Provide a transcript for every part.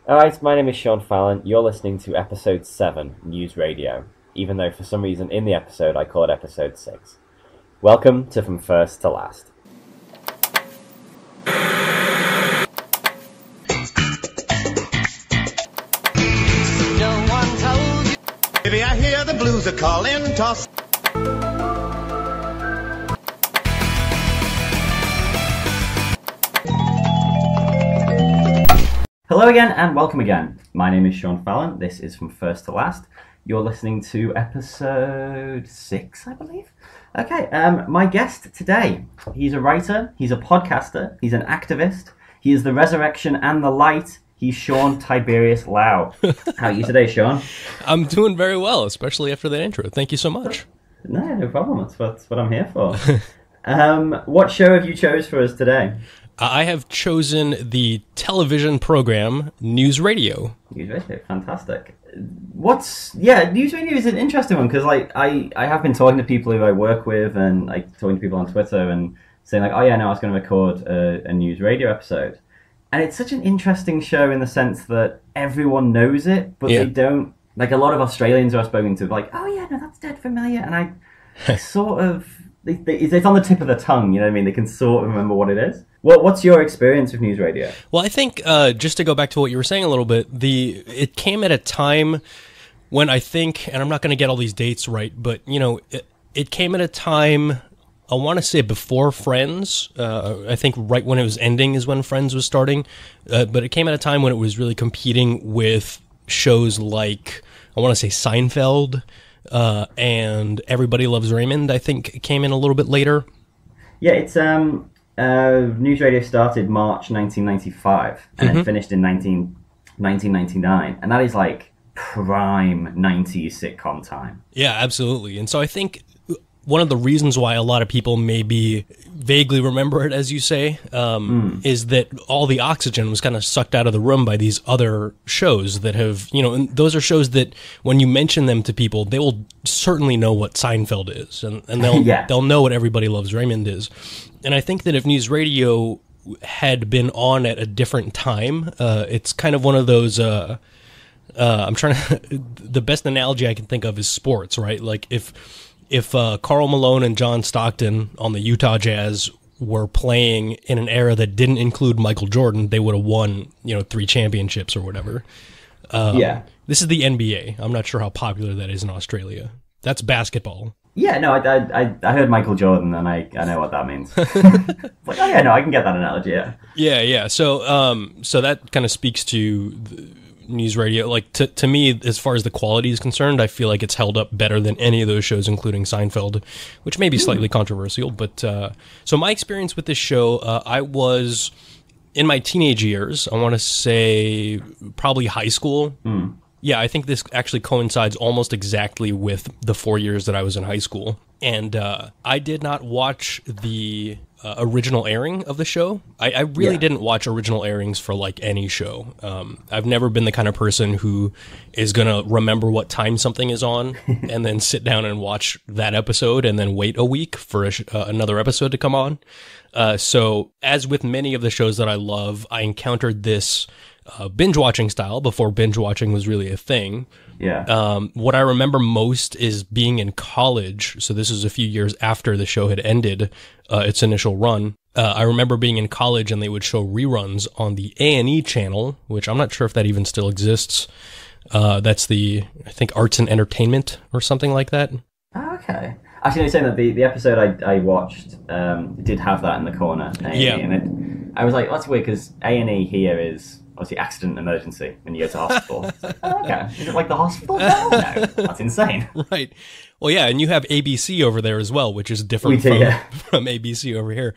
Alright, my name is Shaun Fallon. You're listening to episode 7, Newsradio, even though for some reason in the episode I call it episode 6. Welcome to From First to Last. No one told you. Baby, I hear the blues are calling, toss. Hello again and welcome again. My name is Shaun Fallon. This is From First to Last. You're listening to episode 6, I believe. Okay, my guest today, he's a writer, he's a podcaster, he's an activist, he is the resurrection and the light. He's Shaun Tiberius Lau. How are you today, Shaun? I'm doing very well, especially after that intro. Thank you so much. No problem. That's what I'm here for. What show have you chose for us today? I have chosen the television program Newsradio. Newsradio, fantastic. Newsradio is an interesting one because I have been talking to people who I work with and talking to people on Twitter and saying I was going to record a Newsradio episode. And it's such an interesting show in the sense that everyone knows it, but they don't. Like a lot of Australians who I've spoken to, that's dead familiar. And I sort of, it's on the tip of the tongue, you know what I mean? They can sort of remember what it is. What's your experience with Newsradio? Well, I think, just to go back to what you were saying a little bit, it came at a time when I think, and I'm not going to get all these dates right, but, it came at a time, I want to say before Friends. I think right when it was ending is when Friends was starting. But it came at a time when it was really competing with shows like, I want to say Seinfeld, and Everybody Loves Raymond, I think came in a little bit later. Yeah, it's Newsradio started March 1995 and then finished in 1999. And that is like prime 90s sitcom time. Yeah, absolutely. And so I think one of the reasons why a lot of people maybe vaguely remember it, as you say, is that all the oxygen was kind of sucked out of the room by these other shows that have, and those are shows that when you mention them to people, they will certainly know what Seinfeld is, and they'll know what Everybody Loves Raymond is. And I think that if Newsradio had been on at a different time, it's kind of one of those, the best analogy I can think of is sports, right? Like if Karl Malone and John Stockton on the Utah Jazz were playing in an era that didn't include Michael Jordan, they would have won, 3 championships or whatever. This is the NBA. I'm not sure how popular that is in Australia. That's basketball. Yeah, no, I heard Michael Jordan and I know what that means. I can get that analogy, yeah. Yeah. So that kind of speaks to Newsradio. Like to me, as far as the quality is concerned, I feel like it's held up better than any of those shows, including Seinfeld, which may be slightly controversial. But so my experience with this show, I was in my teenage years. I want to say probably high school. Yeah, I think this actually coincides almost exactly with the 4 years that I was in high school. And I did not watch the original airing of the show. I really didn't watch original airings for like any show. I've never been the kind of person who is going to remember what time something is on and then sit down and watch that episode and then wait a week for another episode to come on. So as with many of the shows that I love, I encountered this binge watching style before binge watching was really a thing. What I remember most is being in college. So this is a few years after the show had ended its initial run. I remember being in college and they would show reruns on the A&E channel, which I'm not sure if that even still exists. That's I think Arts and Entertainment or something like that. Oh, okay. Actually, you're saying that the episode I watched did have that in the corner. A&E, and I was like, that's weird because A&E here is obviously accident and emergency when you go to hospital. It's like, okay. Is it like the hospital? No, that's insane. Right. Well, yeah, and you have ABC over there as well, which is different from ABC over here.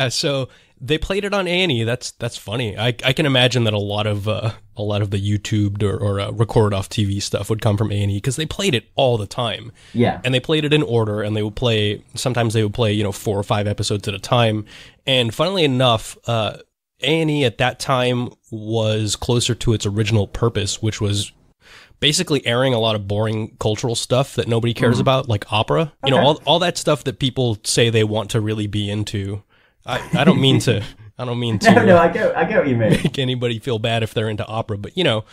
So they played it on A&E. That's funny. I can imagine that a lot of the YouTubed or recorded off TV stuff would come from A&E because they played it all the time. Yeah, and they played it in order, and they would play. Sometimes they would play 4 or 5 episodes at a time. And funnily enough, A&E at that time was closer to its original purpose, which was basically airing a lot of boring cultural stuff that nobody cares about, like opera. Okay. All that stuff that people say they want to really be into. I don't mean to I don't mean to No, I get what you mean. make anybody feel bad if they're into opera, but you know,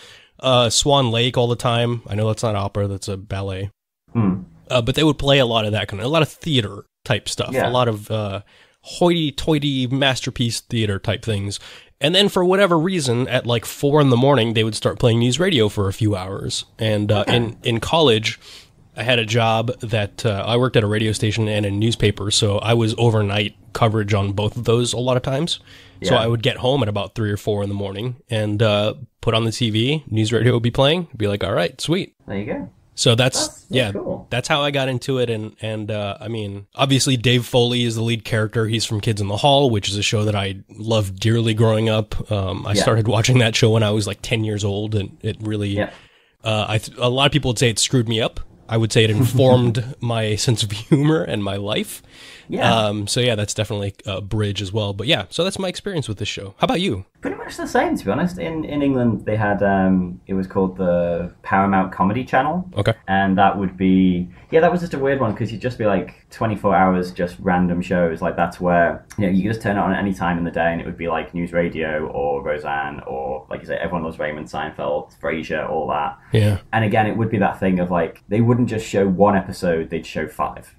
Swan Lake all the time. I know that's not opera, that's a ballet. But they would play a lot of that kind of, a lot of theater type stuff, a lot of hoity-toity masterpiece theater type things. And then for whatever reason, at like 4 a.m, they would start playing news radio for a few hours. And in college, I had a job that I worked at a radio station and a newspaper, so I was overnight coverage on both of those a lot of times. So I would get home at about 3 or 4 in the morning and put on the TV, news radio would be playing, be like, all right, sweet. There you go. So that's cool. That's how I got into it. And I mean, obviously Dave Foley is the lead character. He's from Kids in the Hall, which is a show that I loved dearly growing up. I started watching that show when I was like 10 years old, and it really, a lot of people would say it screwed me up. I would say it informed my sense of humor and my life. So yeah, that's definitely a bridge as well. But yeah, so that's my experience with this show. How about you? Pretty much the same, to be honest. In England, they had, it was called the Paramount Comedy Channel. Okay. And that would be, that was just a weird one, because you'd just be like 24 hours, just random shows. Like that's where, you could just turn it on at any time in the day and it would be like News Radio or Roseanne or, like you say, everyone loves Raymond, Seinfeld, Frasier, all that. Yeah. And again, it would be that thing of like, they wouldn't just show one episode, they'd show 5.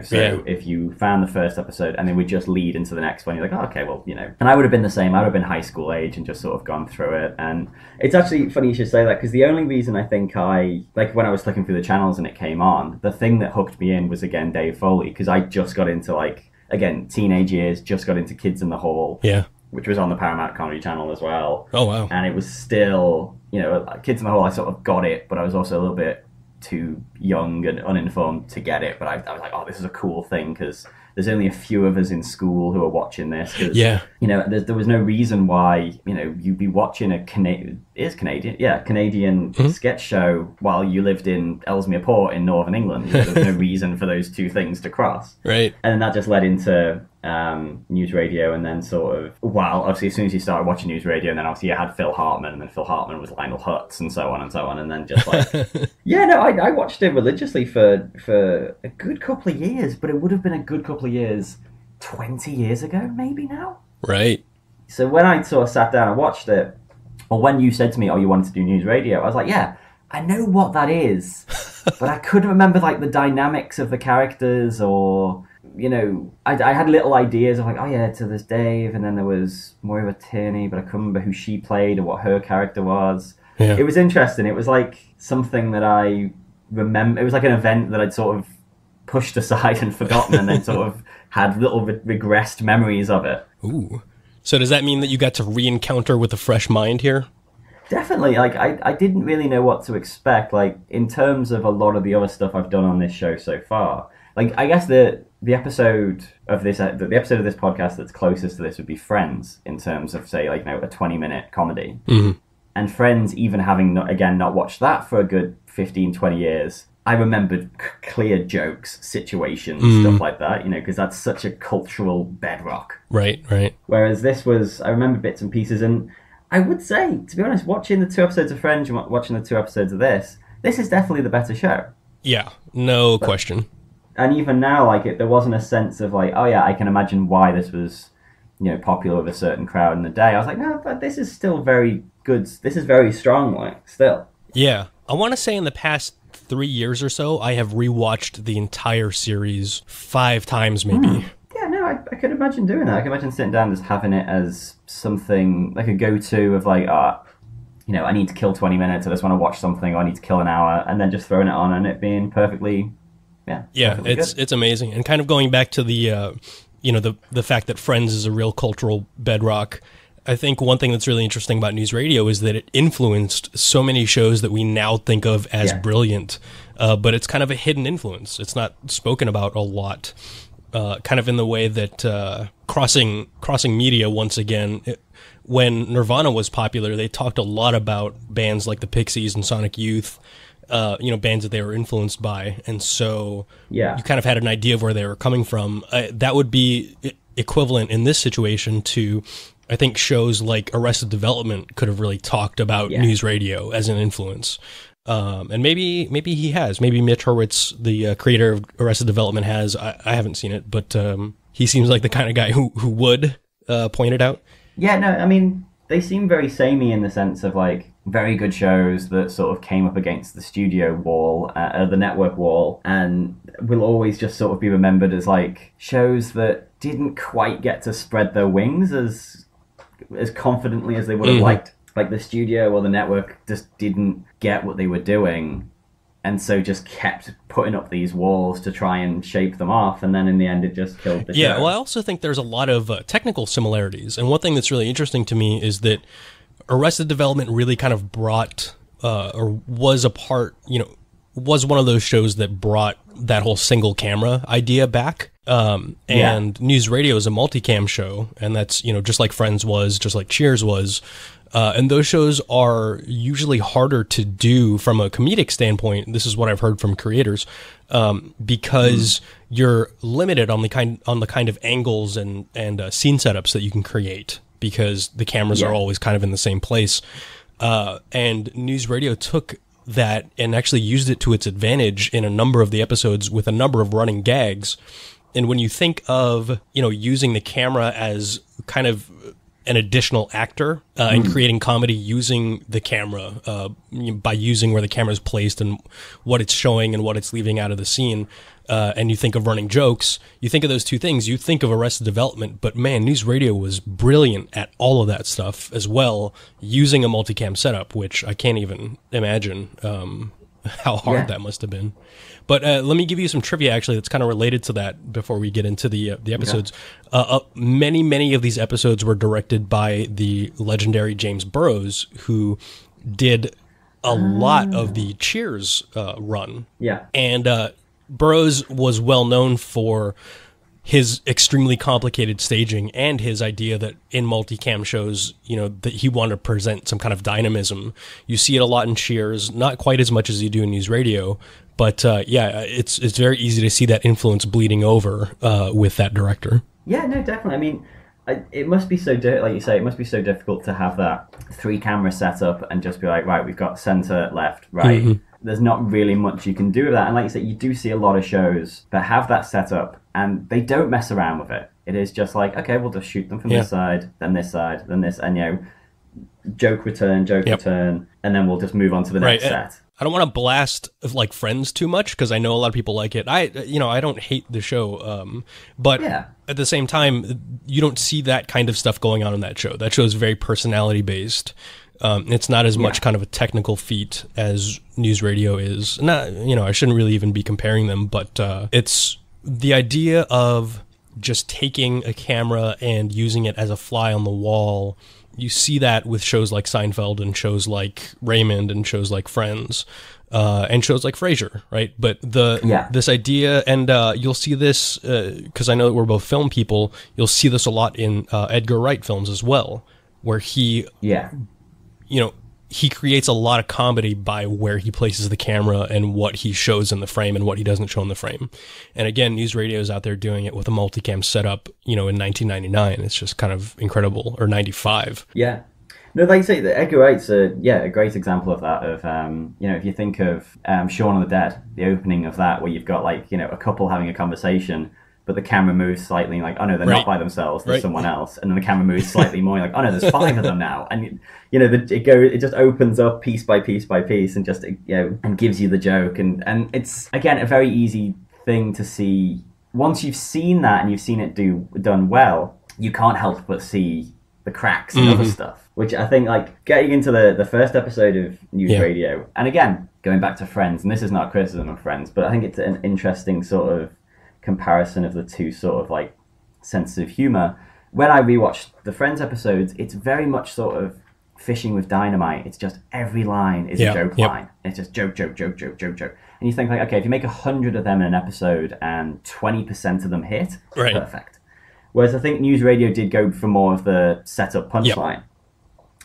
So if you found the first episode and then we just lead into the next one, you're like, oh, okay, well, and I would have been the same. I would have been high school age and just sort of gone through it. And it's actually funny you should say that, because the only reason I think when I was flicking through the channels and it came on, the thing that hooked me in was, again, Dave Foley, because I just got into, like, again, teenage years, just got into Kids in the Hall. Yeah. Which was on the Paramount Comedy Channel as well. Oh, wow. And it was still, Kids in the Hall, I sort of got it, but I was also a little bit too young and uninformed to get it, but I was like, oh, this is a cool thing, because there's only a few of us in school who are watching this. There was no reason why, you'd be watching a Canadian sketch show while you lived in Ellesmere Port in Northern England. There was no reason for those two things to cross. Right. And then that just led into News Radio, and then sort of, obviously as soon as you started watching News Radio, and then obviously you had Phil Hartman, and then Phil Hartman was Lionel Hutz, and so on, and then just like I watched it religiously for a good couple of years, but it would have been a good couple of years 20 years ago maybe now. Right. So when I sort of sat down and watched it, or when you said to me, oh, you wanted to do News Radio, I was like, yeah, I know what that is, but I couldn't remember like the dynamics of the characters, or I had little ideas of like, oh yeah, so there's Dave, and then there was Moira Tierney, but I couldn't remember who she played or what her character was. Yeah. It was interesting. It was like something that I remember. It was like an event that I'd sort of pushed aside and forgotten, and then sort of had little regressed memories of it. Ooh. So does that mean that you got to re-encounter with a fresh mind here? Definitely. Like, I didn't really know what to expect, like, in terms of a lot of the other stuff I've done on this show so far. Like, I guess the episode of this podcast that's closest to this would be Friends, in terms of, say, like, a 20-minute comedy. Mm-hmm. And Friends, even having not watched that for a good 15, 20 years, I remembered clear jokes, situations, stuff like that, because that's such a cultural bedrock. Right, right. Whereas this was, I remember bits and pieces, and I would say, to be honest, watching the 2 episodes of Friends and watching the 2 episodes of this is definitely the better show. Yeah, no question. And even now, like, there wasn't a sense of like, oh yeah, I can imagine why this was, popular with a certain crowd in the day. I was like, no, but this is still very good. This is very strong, like, still. Yeah. I want to say in the past 3 years or so, I have rewatched the entire series 5 times, maybe. Yeah, no, I could imagine doing that. I could imagine sitting down just having it as something, like a go-to of like, I need to kill 20 minutes, I just want to watch something, or I need to kill an hour, and then just throwing it on and it being perfectly, perfectly it's amazing. And kind of going back to the, the fact that Friends is a real cultural bedrock, I think one thing that's really interesting about News Radio is that it influenced so many shows that we now think of as brilliant, but it's kind of a hidden influence. It's not spoken about a lot, kind of in the way that crossing media, once again, when Nirvana was popular, they talked a lot about bands like the Pixies and Sonic Youth, bands that they were influenced by. And so you kind of had an idea of where they were coming from. That would be equivalent in this situation to, I think, shows like Arrested Development could have really talked about News Radio as an influence. And maybe he has. Maybe Mitch Hurwitz, the creator of Arrested Development, has. I haven't seen it, but he seems like the kind of guy who would. pointed out. Yeah, no, I mean, they seem very samey in the sense of like very good shows that sort of came up against the studio wall, the network wall, and will always just sort of be remembered as like shows that didn't quite get to spread their wings as confidently as they would have liked. Like the studio or the network just didn't get what they were doing, and so just kept putting up these walls to try and shape them off, and then in the end it just killed the show. Yeah, well, I also think there's a lot of technical similarities, and one thing that's really interesting to me is that Arrested Development really kind of brought, or was a part, was one of those shows that brought that whole single camera idea back. And News Radio is a multicam show, and that's, just like Friends was, just like Cheers was. And those shows are usually harder to do from a comedic standpoint. This is what I've heard from creators, because you're limited on the kind of angles and scene setups that you can create, because the cameras are always kind of in the same place. And News Radio took that and actually used it to its advantage in a number of the episodes with a number of running gags. And when you think of, using the camera as kind of an additional actor and creating comedy using the camera by using where the camera is placed and what it's showing and what it's leaving out of the scene, and you think of running jokes, you think of those two things, you think of Arrested Development, but man, News Radio was brilliant at all of that stuff as well, using a multicam setup, which I can't even imagine how hard that must have been. But let me give you some trivia, actually, that's kind of related to that before we get into the episodes. Many of these episodes were directed by the legendary James Burrows, who did a lot of the Cheers run. Yeah. And Burrows was well known for his extremely complicated staging and his idea that in multicam shows, that he wanted to present some kind of dynamism. You see it a lot in Cheers, not quite as much as you do in News Radio, but it's very easy to see that influence bleeding over with that director. Yeah, no, definitely. I mean, it must be so, like you say, it must be so difficult to have that 3-camera setup and just be like, right, we've got center, left, right. Mm-hmm. There's not really much you can do with that. And like you said, you do see a lot of shows that have that setup and they don't mess around with it. It is just like, okay, we'll just shoot them from this side, then this, and joke return, and then we'll just move on to the next set. I don't want to blast like Friends too much because I know a lot of people like it. I don't hate the show, but at the same time, you don't see that kind of stuff going on in that show. That show is very personality based. It's not as much kind of a technical feat as News Radio is. Not, I shouldn't really even be comparing them, but it's the idea of just taking a camera and using it as a fly on the wall. You see that with shows like Seinfeld and shows like Raymond and shows like Friends and shows like Frasier, right? But this idea, and you'll see this because I know that we're both film people, you'll see this a lot in Edgar Wright films as well, where he creates a lot of comedy by where he places the camera and what he shows in the frame and what he doesn't show in the frame. And again, News Radio is out there doing it with a multicam setup, in 1999. It's just kind of incredible, or 95. Yeah. No, like you say, Edgar Wright's a great example of that. Of if you think of Shaun of the Dead, the opening of that, where you've got a couple having a conversation, but the camera moves slightly, like, oh no, they're not by themselves, there's someone else, and then the camera moves slightly more, like, oh no, there's 5 of them now, and it just opens up piece by piece by piece, and just and gives you the joke, and it's again a very easy thing to see. Once you've seen that and you've seen it done well, you can't help but see the cracks and other stuff, which I think, like, getting into the first episode of News Radio, and again going back to Friends, and this is not a criticism of Friends, but I think it's an interesting sort of comparison of the two sort of like senses of humor. When I rewatched the Friends episodes, it's very much sort of fishing with dynamite. It's just every line is a joke line. It's just joke. And you think, like, okay, if you make 100 of them in an episode and 20% of them hit, perfect. Whereas I think News Radio did go for more of the setup punchline.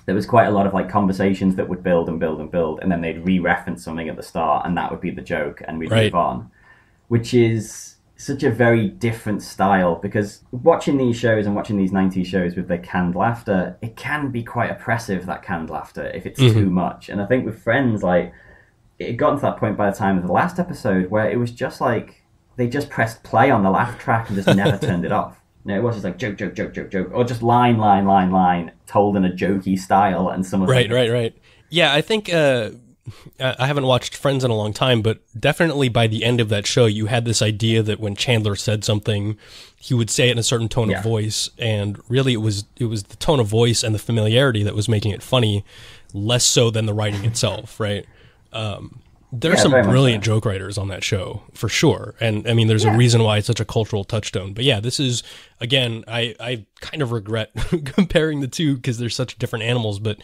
There was quite a lot of like conversations that would build and build and build, and then they'd re-reference something at the start, and that would be the joke, and we'd move on, which is such a very different style, because watching these shows and watching these 90s shows with their canned laughter, it can be quite oppressive, that canned laughter, if it's too much. And I think with Friends, like, it got to that point by the time of the last episode where it was just like they just pressed play on the laugh track and just never turned it off. No, it was just like joke, joke, joke, joke, joke, or just line, line, line, line, told in a jokey style, and some of Right. Yeah, I think I haven't watched Friends in a long time, but definitely by the end of that show, you had this idea that when Chandler said something, he would say it in a certain tone of voice, and really it was the tone of voice and the familiarity that was making it funny, less so than the writing itself, right? There are some brilliant joke writers on that show, for sure. And I mean, there's a reason why it's such a cultural touchstone. But yeah, this is, again, I kind of regret comparing the two because they're such different animals, but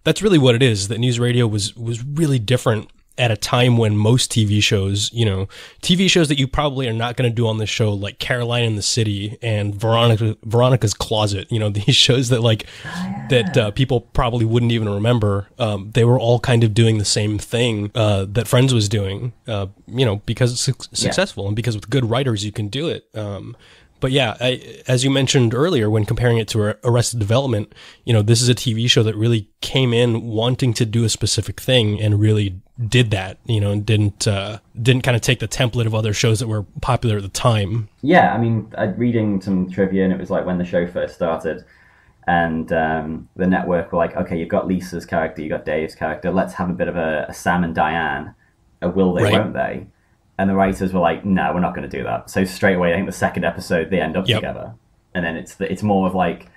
that's really what it is, that News Radio was really different at a time when most TV shows, TV shows that you probably are not going to do on this show, like Caroline in the City and Veronica's Closet, these shows that people probably wouldn't even remember. They were all kind of doing the same thing that Friends was doing, because it's successful and because with good writers you can do it. But yeah, as you mentioned earlier, when comparing it to Arrested Development, this is a TV show that really came in wanting to do a specific thing and really did that, and didn't kind of take the template of other shows that were popular at the time. Yeah, I mean, reading some trivia, and it was like when the show first started, and the network were like, okay, you've got Lisa's character, you've got Dave's character, let's have a bit of a Sam and Diane, a will they, won't they? And the writers were like, no, we're not going to do that. So straight away, I think the second episode, they end up together. And then it's more of like,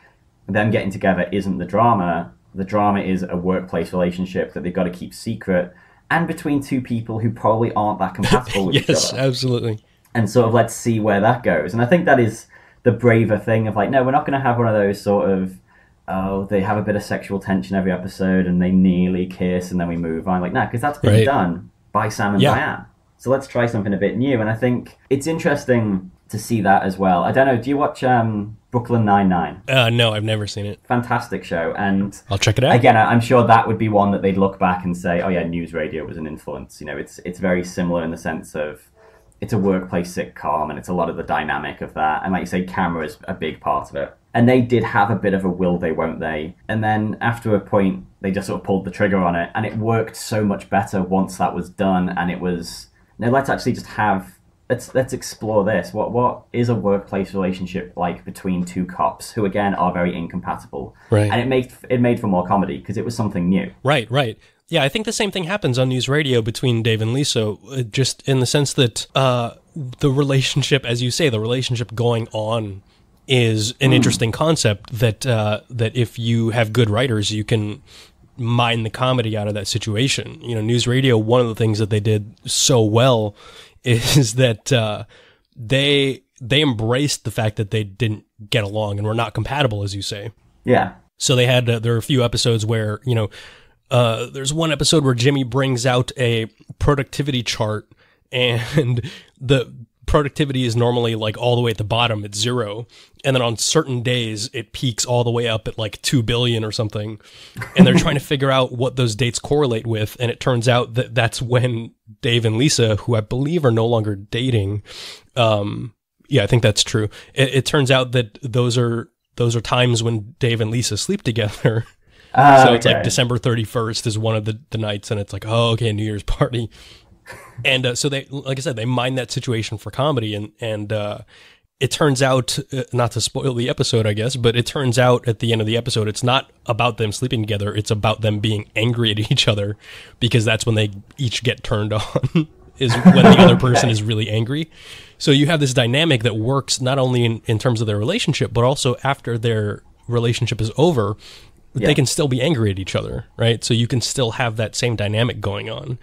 them getting together isn't the drama. The drama is a workplace relationship that they've got to keep secret, and between two people who probably aren't that compatible with each other. Yes, absolutely. And sort of let's see where that goes. And I think that is the braver thing of like, no, we're not going to have one of those sort of, oh, they have a bit of sexual tension every episode and they nearly kiss and then we move on. Like, no, because that's been done by Sam and Diane. So let's try something a bit new. And I think it's interesting to see that as well. I don't know, do you watch Brooklyn Nine-Nine? No, I've never seen it. Fantastic show. And I'll check it out. Again, I'm sure that would be one that they'd look back and say, oh yeah, News Radio was an influence. It's very similar in the sense of it's a workplace sitcom and it's a lot of the dynamic of that. And like you say, camera is a big part of it. And they did have a bit of a will they, won't they. And then after a point, they just sort of pulled the trigger on it. And it worked so much better once that was done. And it was, no, let's actually just have, let's explore this. What is a workplace relationship like between two cops who, again, are very incompatible? Right. And it made for more comedy because it was something new. Right. Yeah, I think the same thing happens on News Radio between Dave and Lisa, just in the sense that the relationship, as you say, the relationship going on is an interesting concept that if you have good writers, you can mine the comedy out of that situation. News Radio, one of the things that they did so well is that they embraced the fact that they didn't get along and were not compatible, as you say. Yeah. So they had there are a few episodes where there's one episode where Jimmy brings out a productivity chart, and the productivity is normally like all the way at the bottom at 0, and then on certain days it peaks all the way up at like 2 billion or something, and they're trying to figure out what those dates correlate with, and it turns out that that's when Dave and Lisa, who I believe are no longer dating, I think that's true, it turns out that those are times when Dave and Lisa sleep together. So it's like December 31st is one of the nights, and it's like, oh, okay, New Year's party. And so they, like I said, they mine that situation for comedy, and it turns out, not to spoil the episode, I guess, but it turns out at the end of the episode, it's not about them sleeping together, it's about them being angry at each other, because that's when they each get turned on, is when the other person is really angry. So you have this dynamic that works not only in terms of their relationship, but also after their relationship is over, they can still be angry at each other, right? So you can still have that same dynamic going on.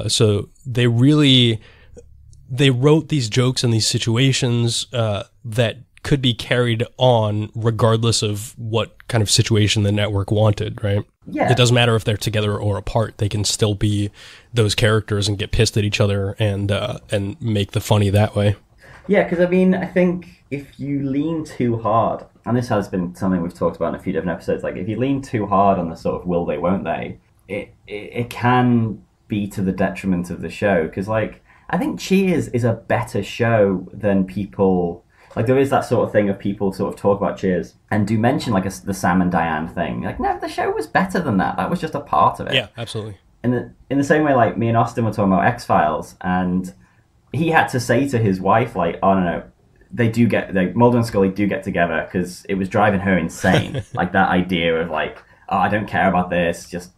So they wrote these jokes and these situations that could be carried on regardless of what kind of situation the network wanted, right? Yeah. It doesn't matter if they're together or apart. They can still be those characters and get pissed at each other and make the funny that way. Yeah, because I mean, I think if you lean too hard, and this has been something we've talked about in a few different episodes, like if you lean too hard on the sort of will they, won't they, it can be to the detriment of the show. Because like, I think Cheers is a better show than people, like there is that sort of thing of people sort of talk about Cheers and do mention like the Sam and Diane thing. Like, no, the show was better than that. That was just a part of it. Yeah, absolutely. In the same way, like me and Austin were talking about X-Files, and he had to say to his wife, like, oh, no, Mulder and Scully do get together because it was driving her insane. Like that idea of like, oh, I don't care about this, just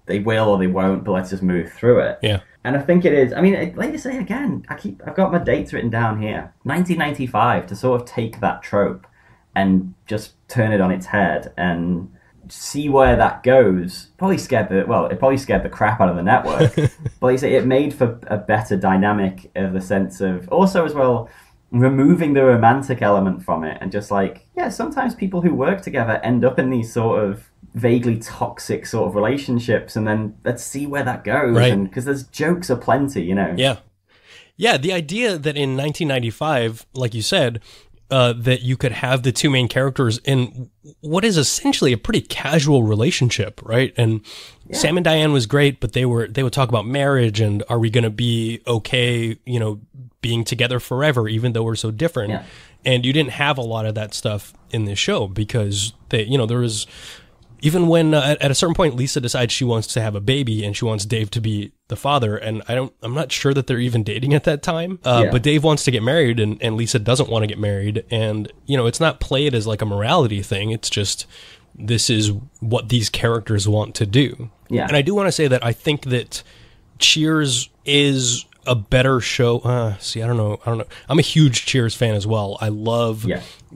they will or they won't, but let's just move through it. Yeah. And I think it is. I mean, like you say again, I've got my dates written down here. 1995, to sort of take that trope and just turn it on its head and see where that goes. It probably scared the crap out of the network. But like you say, it made for a better dynamic of the sense of also as well removing the romantic element from it and just like, yeah, sometimes people who work together end up in these sort of vaguely toxic sort of relationships, and then let's see where that goes. Right. And because there's jokes aplenty, you know. Yeah, the idea that in 1995, like you said, that you could have the two main characters in what is essentially a pretty casual relationship, right? And Sam and Diane was great, but they would talk about marriage and are we going to be okay, you know, being together forever, even though we're so different. Yeah. And you didn't have a lot of that stuff in this show because there was, even when at a certain point, Lisa decides she wants to have a baby and she wants Dave to be the father. And I'm not sure that they're even dating at that time. But Dave wants to get married and Lisa doesn't want to get married. And, you know, it's not played as like a morality thing. It's just, this is what these characters want to do. Yeah. And I do want to say that I think that Cheers is a better show. I don't know. I'm a huge Cheers fan as well. I love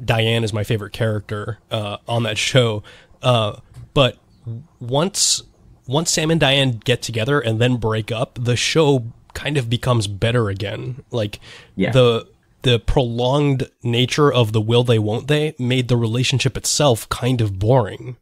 Diane is my favorite character on that show. But once Sam and Diane get together and then break up, the show kind of becomes better again. Like the prolonged nature of the will they won't they made the relationship itself kind of boring.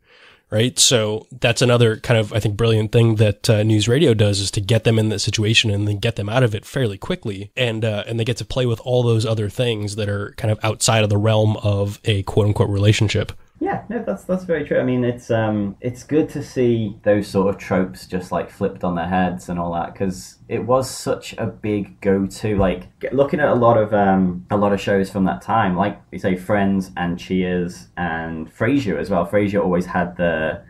Right. So that's another kind of, I think, brilliant thing that Newsradio does is to get them in that situation and then get them out of it fairly quickly. And they get to play with all those other things that are kind of outside of the realm of a quote unquote relationship. Yeah, no, that's very true. I mean, it's good to see those sort of tropes just like flipped on their heads and all that, because it was such a big go-to. Like looking at a lot of shows from that time, like you say, Friends and Cheers and Frasier as well. Frasier always had the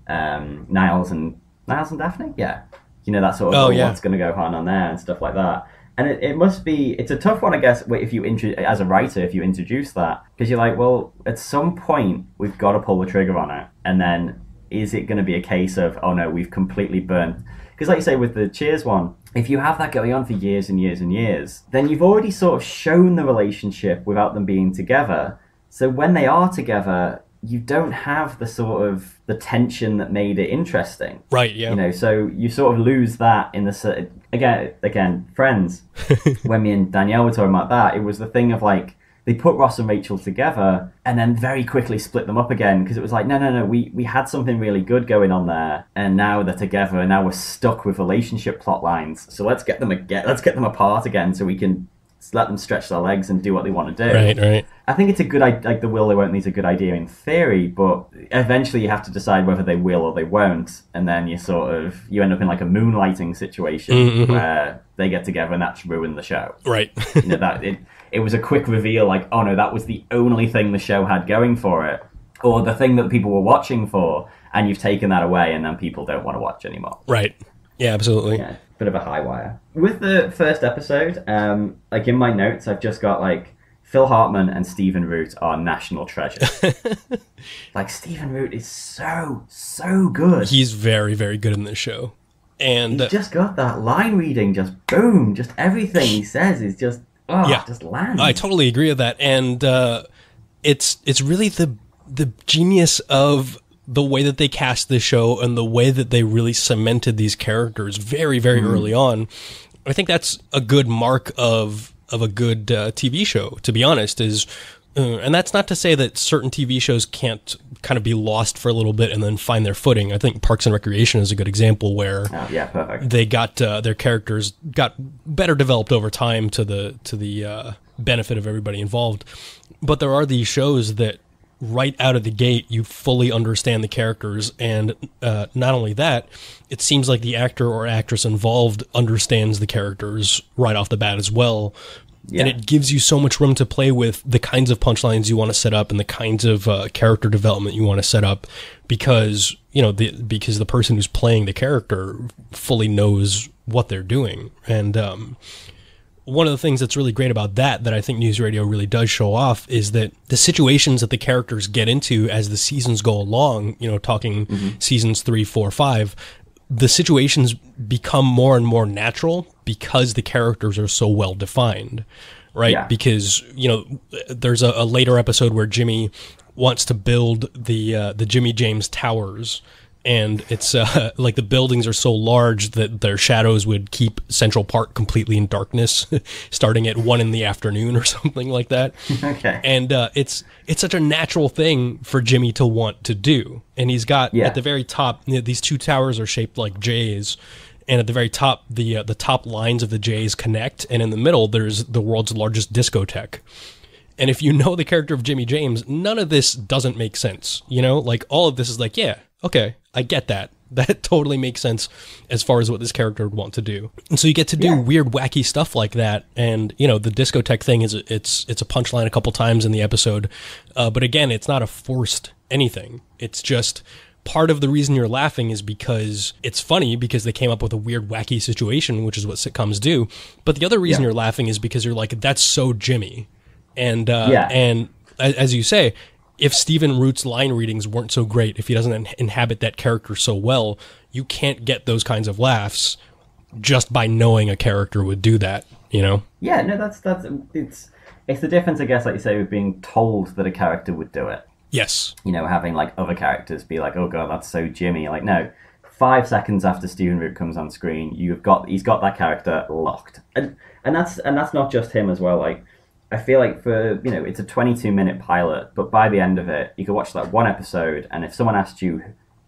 Niles and Daphne. Yeah, you know, that sort of what's going to go on there and stuff like that. And it must be, it's a tough one, I guess, if you as a writer, if you introduce that, because you're like, well, at some point we've got to pull the trigger on it, and then is it going to be a case of, oh no, we've completely burnt? Because like you say with the Cheers one, if you have that going on for years and years and years, then you've already sort of shown the relationship without them being together. So when they are together, you don't have the sort of the tension that made it interesting. Right, yeah. You know, so you sort of lose that in the... Again, Friends, when me and Danielle were talking about that, it was the thing of like, they put Ross and Rachel together and then very quickly split them up again, because it was like, no, we had something really good going on there, and now they're together, and now we're stuck with relationship plot lines. So let's get them apart again so we can let them stretch their legs and do what they want to do. Right. I think it's a good idea, like the will they won't is a good idea in theory, but eventually you have to decide whether they will or they won't, and then you end up in like a moonlighting situation where they get together and that's ruined the show. Right. You know, that it was a quick reveal, like, oh no, that was the only thing the show had going for it, or the thing that people were watching for, and you've taken that away, and then people don't want to watch anymore. Right. Yeah, absolutely. Yeah, bit of a high wire. With the first episode, like in my notes, I've just got like, Phil Hartman and Stephen Root are national treasures. Like, Stephen Root is so good. He's very, very good in this show. And he's just got that line reading, just boom, just everything he says is just, just lands. I totally agree with that. And it's really the genius of the way that they cast this show and the way that they really cemented these characters very, very early on. I think that's a good mark of a good TV show, to be honest, and that's not to say that certain TV shows can't kind of be lost for a little bit and then find their footing. I think Parks and Recreation is a good example where perfect. They got their characters got better developed over time to the benefit of everybody involved. But there are these shows that right out of the gate, you fully understand the characters, and not only that, it seems like the actor or actress involved understands the characters right off the bat as well. Yeah. And it gives you so much room to play with the kinds of punchlines you want to set up and the kinds of character development you want to set up, because the person who's playing the character fully knows what they're doing. And one of the things that's really great about that I think News Radio really does show off is that the situations that the characters get into as the seasons go along, talking seasons 3, 4, 5, the situations become more and more natural because the characters are so well defined, right? Yeah. Because, there's a later episode where Jimmy wants to build the Jimmy James Towers. And it's like the buildings are so large that their shadows would keep Central Park completely in darkness, starting at 1 p.m. or something like that. Okay. And it's such a natural thing for Jimmy to want to do. And he's got at the very top, these 2 towers are shaped like J's, and at the very top, the top lines of the J's connect, and in the middle, there's the world's largest discotheque. And if you know the character of Jimmy James, none of this doesn't make sense. Like all of this is like, yeah, okay, I get that. That totally makes sense as far as what this character would want to do. And so you get to do weird, wacky stuff like that. And, the discotheque thing it's a punchline a couple times in the episode. But again, it's not a forced anything. It's just part of the reason you're laughing is because it's funny because they came up with a weird, wacky situation, which is what sitcoms do. But the other reason you're laughing is because you're like, that's so Jimmy. And as you say, if Stephen Root's line readings weren't so great, if he doesn't inhabit that character so well, you can't get those kinds of laughs just by knowing a character would do that, Yeah, no, it's the difference, I guess, like you say, with being told that a character would do it. Yes. Having like other characters be like, oh god, that's so Jimmy. Like, no, 5 seconds after Stephen Root comes on screen, he's got that character locked, and that's not just him as well. Like, I feel like it's a 22-minute pilot, but by the end of it, you could watch that one episode, and if someone asked you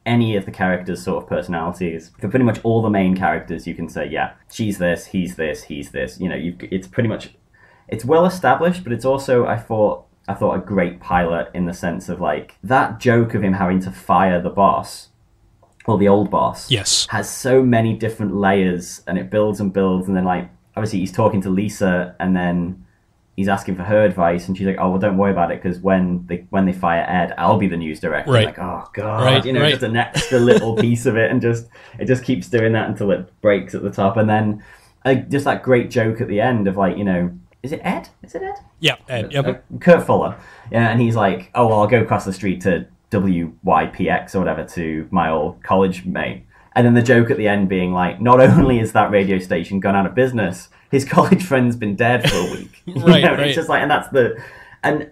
any of the characters' sort of personalities, for pretty much all the main characters, you can say, yeah, she's this, he's this, he's this. It's pretty much, it's well established, but it's also, I thought a great pilot in the sense of like that joke of him having to fire the boss, or the old boss, has so many different layers, and it builds and builds, and then like obviously he's talking to Lisa, and then he's asking for her advice, and she's like, "Oh, well, don't worry about it, because when they fire Ed, I'll be the news director." Right. Like, oh god, just an extra little piece of it, and it just keeps doing that until it breaks at the top, and then just that great joke at the end of like, is it Ed? Is it Ed? Yeah, Ed. Yep. Kurt Fuller. Yeah, and he's like, "Oh, well, I'll go across the street to WYPX or whatever to my old college mate." And then the joke at the end being like, not only is that radio station gone out of business, his college friend's been dead for a week. Right. It's just like, and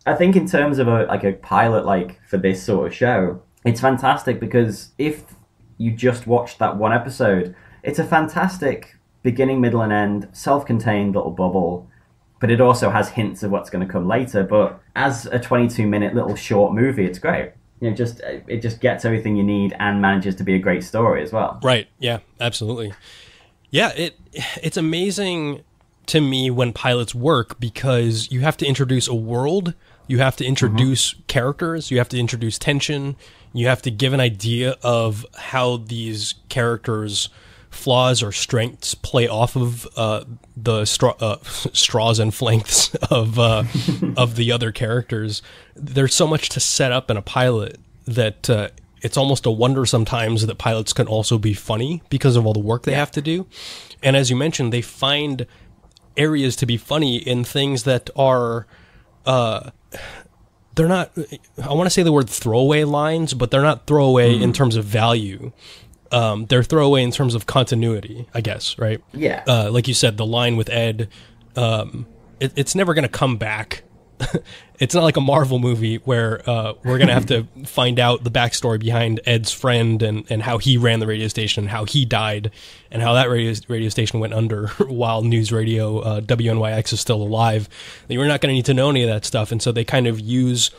I think in terms of a pilot, like for this sort of show, it's fantastic because if you just watched that one episode, it's a fantastic beginning, middle, and end, self-contained little bubble, but it also has hints of what's going to come later. But as a 22-minute little short movie, it's great. It just gets everything you need and manages to be a great story as well. Right. Yeah, absolutely. Yeah, it's amazing to me when pilots work because you have to introduce a world, you have to introduce characters, you have to introduce tension, you have to give an idea of how these characters' flaws or strengths play off of the straws and flanks of the other characters. There's so much to set up in a pilot that it's almost a wonder sometimes that pilots can also be funny because of all the work they have to do. And as you mentioned, they find areas to be funny in things that are they're not, I want to say the word throwaway lines, but they're not throwaway in terms of value. They're throwaway in terms of continuity, I guess, right? Yeah. Like you said, the line with Ed, it's never going to come back. It's not like a Marvel movie where we're going to have to find out the backstory behind Ed's friend and how he ran the radio station, how he died, and how that radio station went under while News Radio WNYX is still alive. You're not going to need to know any of that stuff, and so they kind of use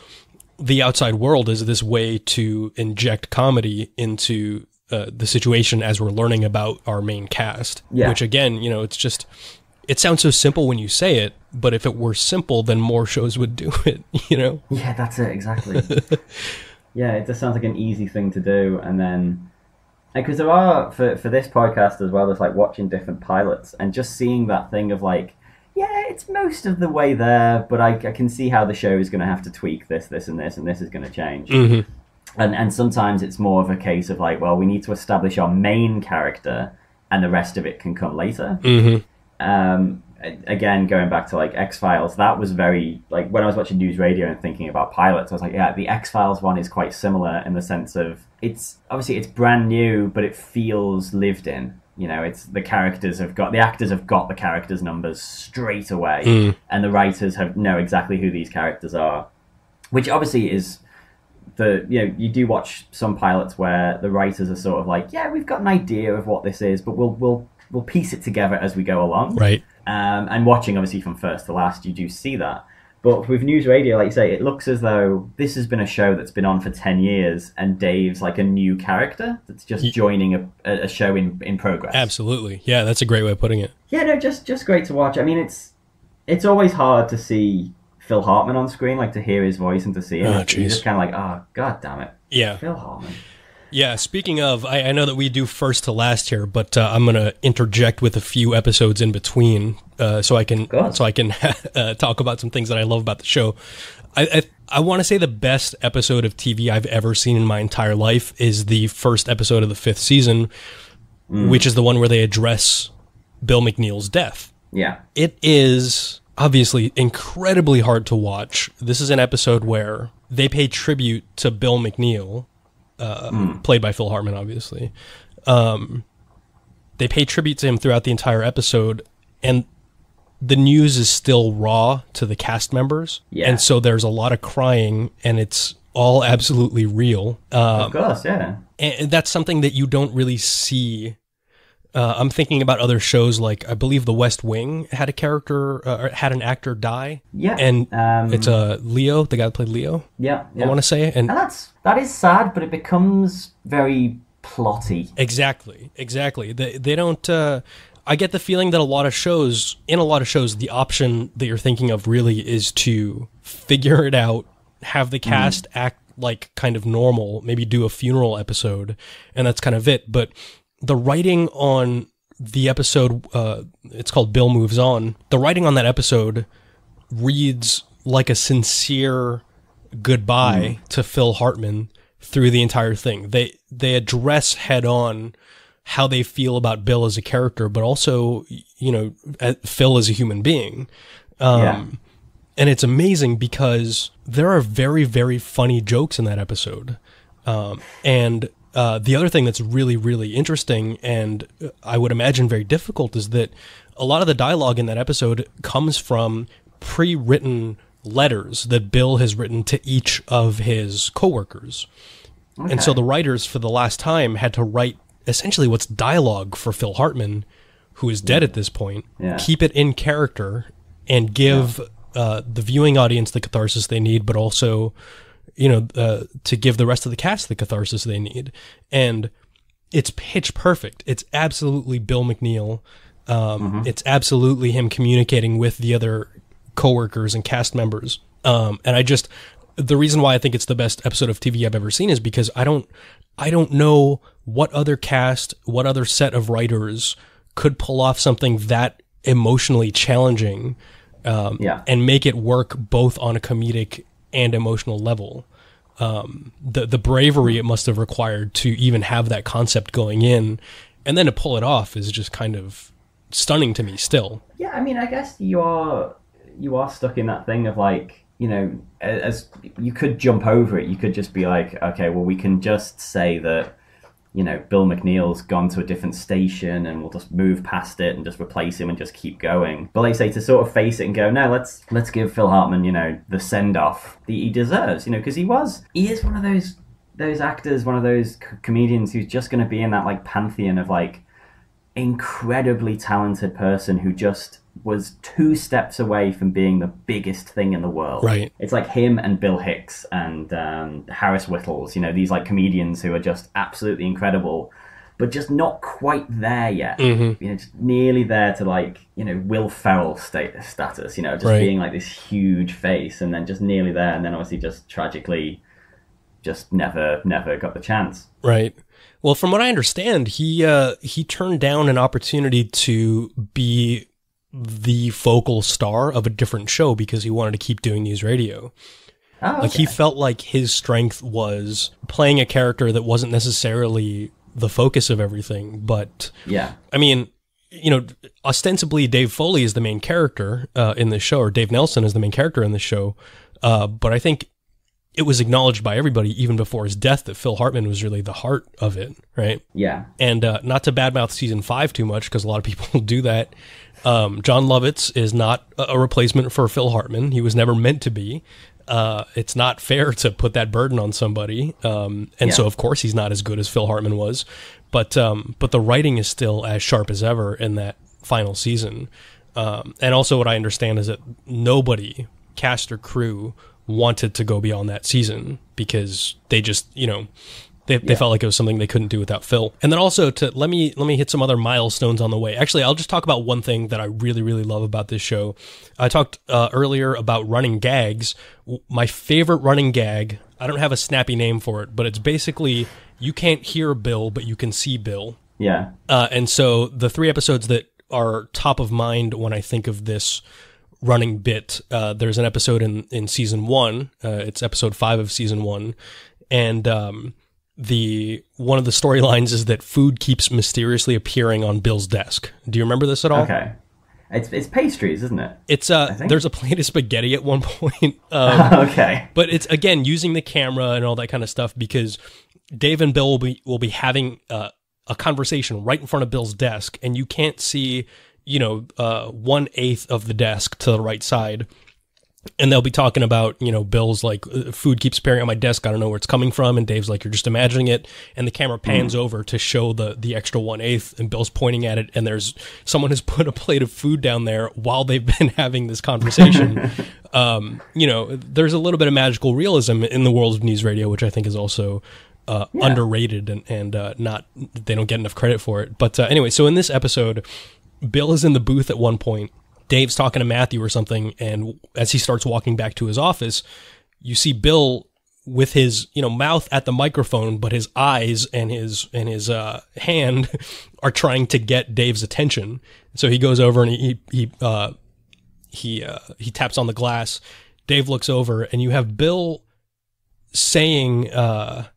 the outside world as this way to inject comedy into the situation as we're learning about our main cast. Yeah. Which again, it's just, it sounds so simple when you say it, but if it were simple, then more shows would do it, Yeah, that's it, exactly. Yeah, it just sounds like an easy thing to do. And then, because there are, for this podcast as well, there's like watching different pilots and just seeing that thing of like, yeah, it's most of the way there, but I can see how the show is going to have to tweak this, and this, and this is going to change. Mm-hmm. And sometimes it's more of a case of like, well, we need to establish our main character and the rest of it can come later. Mm-hmm. again, going back to like X-Files, that was very, like, when I was watching News Radio and thinking about pilots, I was like, yeah, the X-Files one is quite similar in the sense of it's brand new, but it feels lived in. You know, it's the actors have got the characters' numbers straight away, and the writers know exactly who these characters are, which obviously is you do watch some pilots where the writers are sort of like, yeah, we've got an idea of what this is, but we'll piece it together as we go along. Right. And watching obviously from first to last, you do see that. But with News Radio, like you say, it looks as though this has been a show that's been on for 10 years and Dave's like a new character that's just joining a show in progress. Absolutely. Yeah, that's a great way of putting it. Yeah, no, just great to watch. I mean, it's always hard to see Phil Hartman on screen, like to hear his voice and to see him. Oh, You're just kind of like, oh, god damn it. Yeah. Phil Hartman. Yeah, speaking of, I know that we do first to last here, but I'm going to interject with a few episodes in between so I can talk about some things that I love about the show. I want to say the best episode of TV I've ever seen in my entire life is the first episode of the 5th season, which is the one where they address Bill McNeil's death. Yeah. It is obviously incredibly hard to watch. This is an episode where they pay tribute to Bill McNeil, played by Phil Hartman, obviously. They pay tribute to him throughout the entire episode, and the news is still raw to the cast members. Yeah. And so there's a lot of crying, and it's all absolutely real. Of course, yeah. And that's something that you don't really see. I'm thinking about other shows, like I believe The West Wing had a character, or had an actor die. Yeah. And it's Leo, the guy that played Leo. Yeah. I want to say. And that is sad, but it becomes very plotty. Exactly. They don't... I get the feeling that in a lot of shows, the option that you're thinking of really is to figure it out, have the cast act like kind of normal, maybe do a funeral episode, and that's kind of it. But the writing on the episode, it's called Bill Moves On, the writing on that episode reads like a sincere goodbye to Phil Hartman through the entire thing. They address head on how they feel about Bill as a character, but also, Phil as a human being. And it's amazing because there are very, very funny jokes in that episode. And the other thing that's really, really interesting, and I would imagine very difficult, is that a lot of the dialogue in that episode comes from pre-written letters that Bill has written to each of his coworkers. Okay. And so the writers for The Last Time had to write essentially what's dialogue for Phil Hartman, who is dead at this point, keep it in character, and give the viewing audience the catharsis they need, but also, to give the rest of the cast the catharsis they need. And it's pitch perfect. It's absolutely Bill McNeil. It's absolutely him communicating with the other coworkers and cast members. And the reason why I think it's the best episode of TV I've ever seen is because I don't know what other cast, what other set of writers could pull off something that emotionally challenging and make it work both on a comedic and emotional level. The bravery it must have required to even have that concept going in, and then to pull it off is just kind of stunning to me still. Yeah, I mean, I guess you are stuck in that thing of like, as you could jump over it. You could just be like, okay, well, we can just say that, Bill McNeil's gone to a different station and we'll just move past it and just replace him and just keep going. But like I say, to sort of face it and go, no, let's give Phil Hartman, the send-off that he deserves, because he is one of those actors, one of those comedians who's just going to be in that like pantheon of like incredibly talented person who just was 2 steps away from being the biggest thing in the world. Right. It's like him and Bill Hicks and Harris Whittles, these like comedians who are just absolutely incredible, but just not quite there yet. Just nearly there to like, Will Ferrell status, just being like this huge face, and then just nearly there, and then obviously just tragically just never got the chance. Right. Well, from what I understand, he turned down an opportunity to be the focal star of a different show because he wanted to keep doing News Radio. Oh, okay. Like he felt like his strength was playing a character that wasn't necessarily the focus of everything, but I mean, ostensibly Dave Foley is the main character in this show, or Dave Nelson is the main character in this show. But I think it was acknowledged by everybody even before his death that Phil Hartman was really the heart of it, right? Yeah. And not to badmouth season 5 too much, because a lot of people do that. John Lovitz is not a replacement for Phil Hartman. He was never meant to be. It's not fair to put that burden on somebody. So of course he's not as good as Phil Hartman was, but the writing is still as sharp as ever in that final season. And also what I understand is that nobody, cast or crew, wanted to go beyond that season because they just, they felt like it was something they couldn't do without Phil. And then also let me hit some other milestones on the way. Actually, I'll just talk about one thing that I really, really love about this show. I talked earlier about running gags. My favorite running gag, I don't have a snappy name for it, but it's basically you can't hear Bill, but you can see Bill. Yeah. And so the 3 episodes that are top of mind when I think of this running bit, there's an episode in season 1. It's episode 5 of season 1. And one of the storylines is that food keeps mysteriously appearing on Bill's desk. Do you remember this at all? Okay. It's pastries, isn't it? It's there's a plate of spaghetti at one point. Okay. But it's, again, using the camera and all that kind of stuff because Dave and Bill will be having a conversation right in front of Bill's desk, and you can't see 1/8 of the desk to the right side. And they'll be talking about, Bill's like, food keeps appearing on my desk. I don't know where it's coming from. And Dave's like, you're just imagining it. And the camera pans over to show the extra 1/8. And Bill's pointing at it. And there's someone has put a plate of food down there while they've been having this conversation. There's a little bit of magical realism in the world of Newsradio, which I think is also underrated and not, they don't get enough credit for it. But anyway, so in this episode, Bill is in the booth at one point. Dave's talking to Matthew or something, and as he starts walking back to his office, you see Bill with his mouth at the microphone, but his eyes and his hand are trying to get Dave's attention. So he goes over and he taps on the glass. Dave looks over, and you have Bill saying the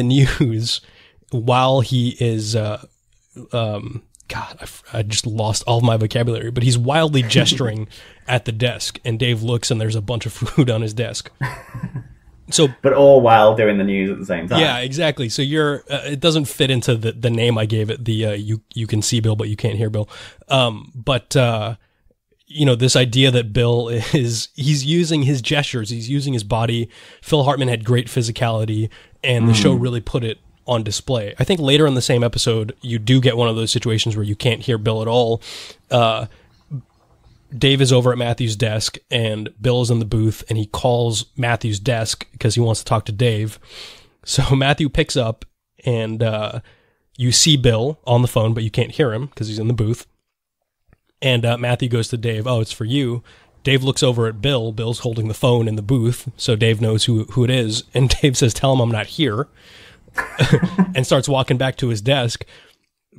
news while he is God, I just lost all of my vocabulary, but he's wildly gesturing at the desk, and Dave looks, and there's a bunch of food on his desk. So, but all while doing the news at the same time. Yeah, exactly. So it doesn't fit into the name I gave it. The you can see Bill, but you can't hear Bill. This idea that Bill he's using his gestures, he's using his body. Phil Hartman had great physicality, and the show really put it on display. I think later in the same episode, you do get one of those situations where you can't hear Bill at all. Dave is over at Matthew's desk, and Bill is in the booth, and he calls Matthew's desk because he wants to talk to Dave. So Matthew picks up, and you see Bill on the phone, but you can't hear him because he's in the booth. And Matthew goes to Dave, "Oh, it's for you." Dave looks over at Bill. Bill's holding the phone in the booth, so Dave knows who it is. And Dave says, "Tell him I'm not here." And starts walking back to his desk.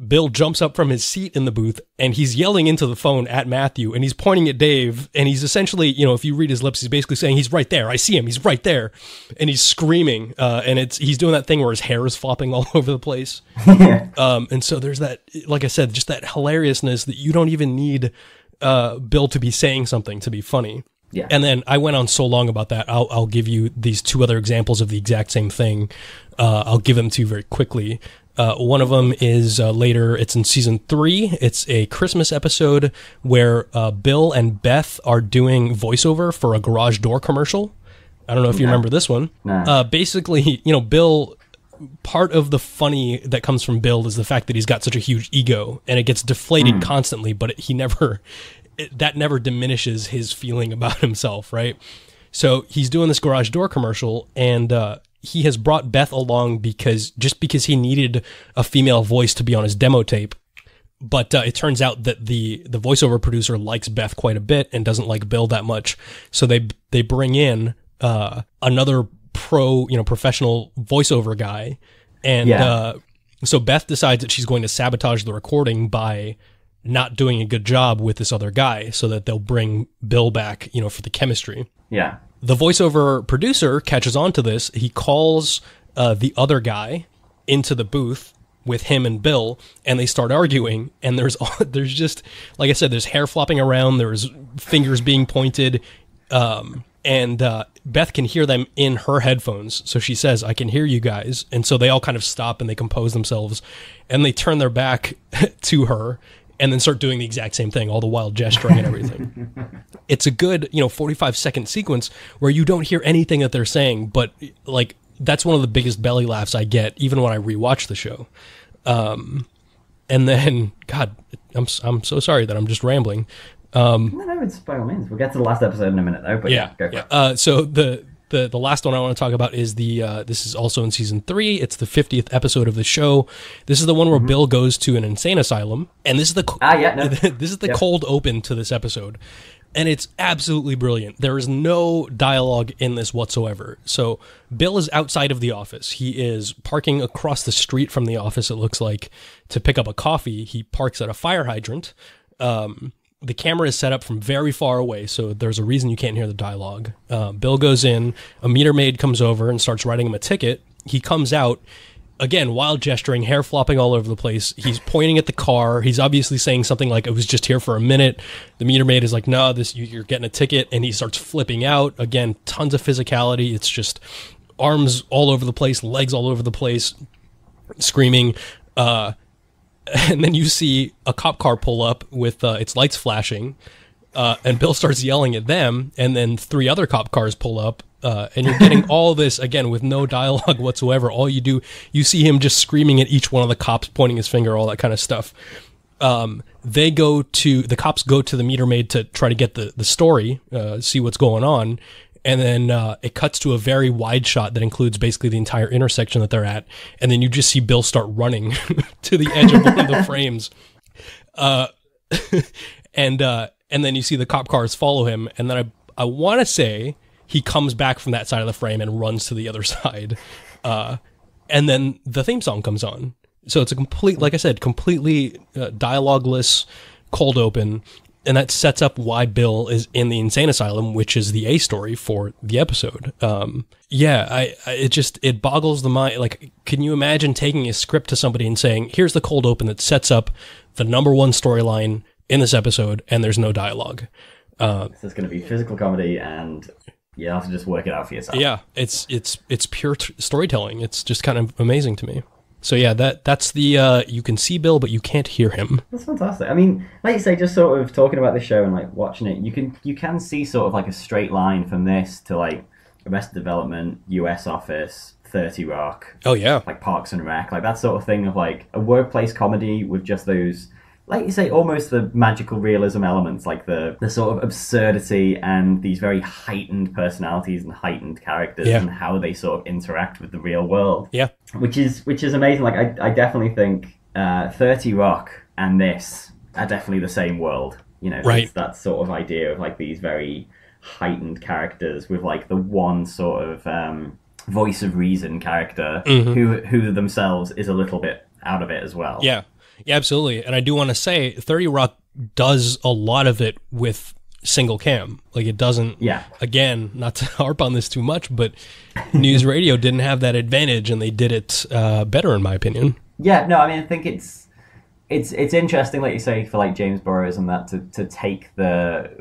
Bill jumps up from his seat in the booth, and he's yelling into the phone at Matthew, and he's pointing at Dave, and he's essentially, if you read his lips, he's basically saying, "He's right there. I see him. He's right there." And he's screaming, and he's doing that thing where his hair is flopping all over the place. And so there's that, like I said, just that hilariousness that you don't even need Bill to be saying something to be funny. Yeah. And then I went on so long about that. I'll give you these 2 other examples of the exact same thing. I'll give them to you very quickly. One of them is later. It's in season 3. It's a Christmas episode where Bill and Beth are doing voiceover for a garage door commercial. I don't know if you remember this one. Nah. Basically, Bill, part of the funny that comes from Bill is the fact that he's got such a huge ego, and it gets deflated constantly, but that never diminishes his feeling about himself, right? So he's doing this garage door commercial, and he has brought Beth along because he needed a female voice to be on his demo tape. But it turns out that the voiceover producer likes Beth quite a bit and doesn't like Bill that much. So they bring in another professional voiceover guy. And so Beth decides that she's going to sabotage the recording by not doing a good job with this other guy so that they'll bring Bill back, for the chemistry. Yeah. The voiceover producer catches on to this. He calls the other guy into the booth, with him and Bill, and they start arguing, and there's just, like I said, there's hair flopping around, there's fingers being pointed, and Beth can hear them in her headphones, so she says, "I can hear you guys," and so they all kind of stop and they compose themselves, and they turn their back to her, and then start doing the exact same thing, all the while gesturing and everything. It's a good, 45-second sequence where you don't hear anything that they're saying, but like that's one of the biggest belly laughs I get, even when I rewatch the show. And then, God, I'm so sorry that I'm just rambling. No, it's by all means. We'll get to the last episode in a minute, though. But yeah, go for it. So the last one I want to talk about is this is also in season 3. It's the 50th episode of the show. This is the one where Bill goes to an insane asylum, and this is the this is the cold open to this episode, and it's absolutely brilliant. There is no dialogue in this whatsoever. So Bill is outside of the office. He is parking across the street from the office, it looks like, to pick up a coffee. He parks at a fire hydrant. The camera is set up from very far away, so there's a reason you can't hear the dialogue. Bill goes in, a meter maid comes over and starts writing him a ticket. He comes out, again, while gesturing, hair flopping all over the place. He's pointing at the car. He's obviously saying something like, "I was just here for a minute." The meter maid is like, "No, you're getting a ticket," and he starts flipping out. Again, tons of physicality. It's just arms all over the place, legs all over the place, screaming. And then you see a cop car pull up with its lights flashing, and Bill starts yelling at them, and then 3 other cop cars pull up, and you're getting all this, again, with no dialogue whatsoever. All you see him just screaming at each one of the cops, pointing his finger, all that kind of stuff. The cops go to the meter maid to try to get the story, see what's going on. And then it cuts to a very wide shot that includes basically the entire intersection that they're at. And then you just see Bill start running to the edge of one of the frames. And then you see the cop cars follow him. And then I want to say he comes back from that side of the frame and runs to the other side. And then the theme song comes on. So it's a completely dialogueless cold open. And that sets up why Bill is in the insane asylum, which is the A story for the episode. It boggles the mind. Like, can you imagine taking a script to somebody and saying, "Here's the cold open that sets up the number 1 storyline in this episode," and there's no dialogue. This is going to be physical comedy, and you have to just work it out for yourself. Yeah, it's pure storytelling. It's just kind of amazing to me. So yeah, that's the you can see Bill, but you can't hear him. That's fantastic. I mean, like you say, just sort of talking about the show and like watching it, you can see sort of like a straight line from this to like Arrested Development, US Office, 30 Rock. Oh yeah, like Parks and Rec, like that sort of thing of like a workplace comedy with just those, like you say, almost the magical realism elements, like the sort of absurdity and these very heightened personalities and heightened characters and how they sort of interact with the real world. Yeah. Which is amazing. Like I definitely think 30 Rock and this are definitely the same world. Right. It's that sort of idea of like these very heightened characters with like the one sort of voice of reason character who themselves is a little bit out of it as well. Yeah. Yeah, absolutely. And I do want to say 30 Rock does a lot of it with single cam. Like it doesn't, again, not to harp on this too much, but Newsradio didn't have that advantage and they did it better in my opinion. Yeah, no, I mean, I think it's interesting, like you say, for like James Burrows and that to take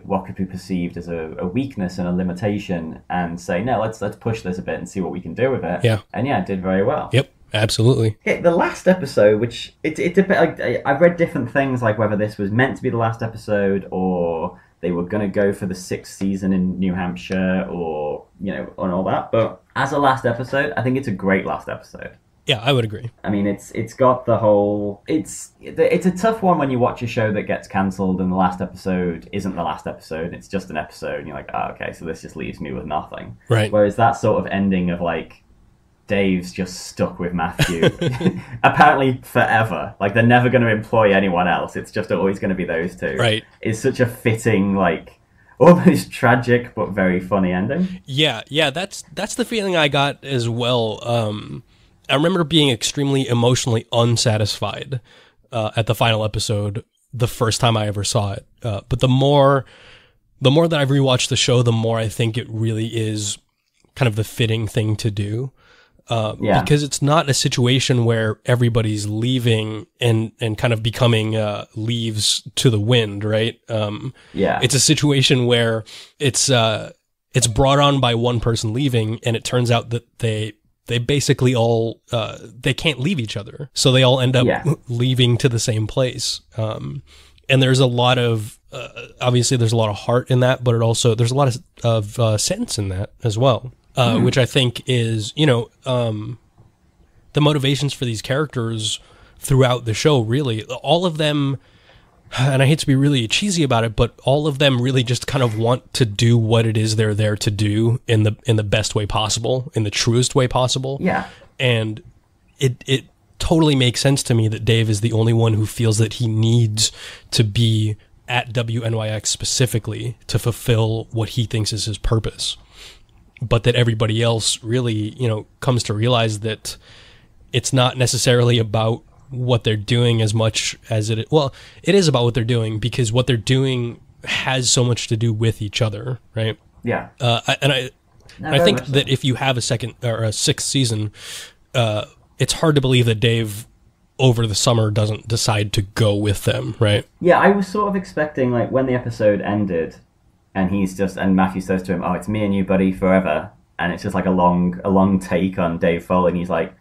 what could be perceived as a weakness and a limitation and say, no, let's push this a bit and see what we can do with it. Yeah. And yeah, it did very well. Yep. Absolutely. Okay, the last episode, which I've read different things, like whether this was meant to be the last episode or they were going to go for the 6th season in New Hampshire or, and all that. But as a last episode, I think it's a great last episode. Yeah, I would agree. I mean, it's got the whole... It's a tough one when you watch a show that gets cancelled and the last episode isn't the last episode. It's just an episode and you're like, oh, okay, so this just leaves me with nothing. Right. Whereas that sort of ending of like, Dave's just stuck with Matthew, apparently forever. Like they're never going to employ anyone else. It's just always going to be those two. Right. It's such a fitting, like almost tragic but very funny ending. Yeah. That's the feeling I got as well. I remember being extremely emotionally unsatisfied at the final episode the first time I ever saw it. But the more that I've rewatched the show, the more I think it really is kind of the fitting thing to do. Because it's not a situation where everybody's leaving and kind of becoming leaves to the wind, right? It's a situation where it's brought on by one person leaving, and it turns out that they basically all they can't leave each other, so they all end up leaving to the same place. And there's a lot of obviously there's a lot of heart in that, but there's a lot of sense in that as well. Which I think is, the motivations for these characters throughout the show, really, all of them, and I hate to be really cheesy about it, but all of them really just kind of want to do what it is they're there to do in the best way possible, in the truest way possible. Yeah. And it totally makes sense to me that Dave is the only one who feels that he needs to be at WNYX specifically to fulfill what he thinks is his purpose. But that everybody else really, comes to realize that it's not necessarily about what they're doing as much as it is about what they're doing, because what they're doing has so much to do with each other, right? Yeah. I think that if you have a second or a sixth season, it's hard to believe that Dave over the summer doesn't decide to go with them, right? Yeah, I was sort of expecting, like, when the episode ended, and and Matthew says to him, "Oh, it's me and you, buddy, forever." And it's just like a long take on Dave Foley, and he's like,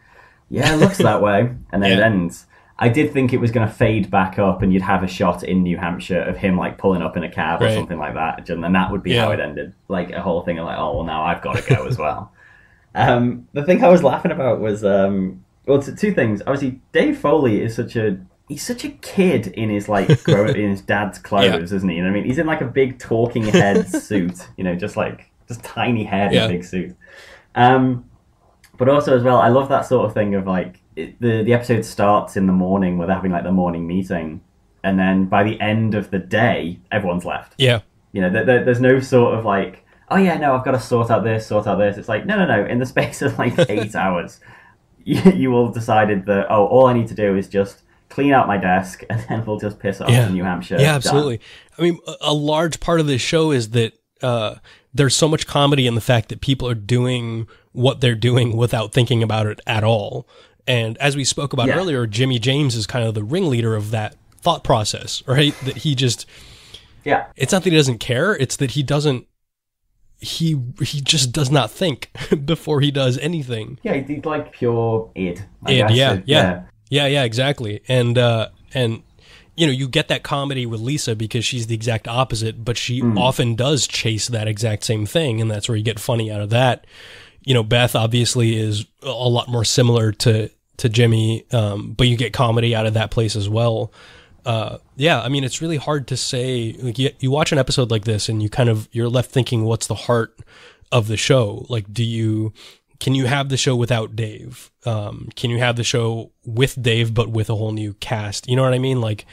"Yeah, it looks that way." And then it ends. I did think it was going to fade back up, and you'd have a shot in New Hampshire of him like pulling up in a cab or something like that, and that would be how it ended. Like a whole thing of like, "Oh, well, now I've got to go as well." The thing I was laughing about was two things. Obviously, Dave Foley is such a kid in his in his dad's clothes, isn't he? You know what I mean? He's in like a big talking head suit, just tiny head and a big suit. But also as well, I love that sort of thing of like the episode starts in the morning where they're having like the morning meeting, and then by the end of the day, everyone's left. Yeah. There's no sort of like, "Oh yeah, no, I've got to sort out this. It's like, no. In the space of like 8 hours, you all decided that, all I need to do is just clean out my desk, and then we'll just piss off to New Hampshire. Yeah, absolutely. Done. I mean, a large part of this show is that there's so much comedy in the fact that people are doing what they're doing without thinking about it at all. And as we spoke about earlier, Jimmy James is kind of the ringleader of that thought process, right? That he just... Yeah. It's not that he doesn't care, it's that he doesn't... He just does not think before he does anything. Yeah, he's like pure id. Yeah, exactly. And you get that comedy with Lisa because she's the exact opposite, but she often does chase that exact same thing, and that's where you get funny out of that. Beth obviously is a lot more similar to Jimmy, but you get comedy out of that place as well. I mean, it's really hard to say. Like, you watch an episode like this, and you're left thinking, what's the heart of the show? Like, can you have the show without Dave? Can you have the show with Dave, but with a whole new cast? You know what I mean? Like,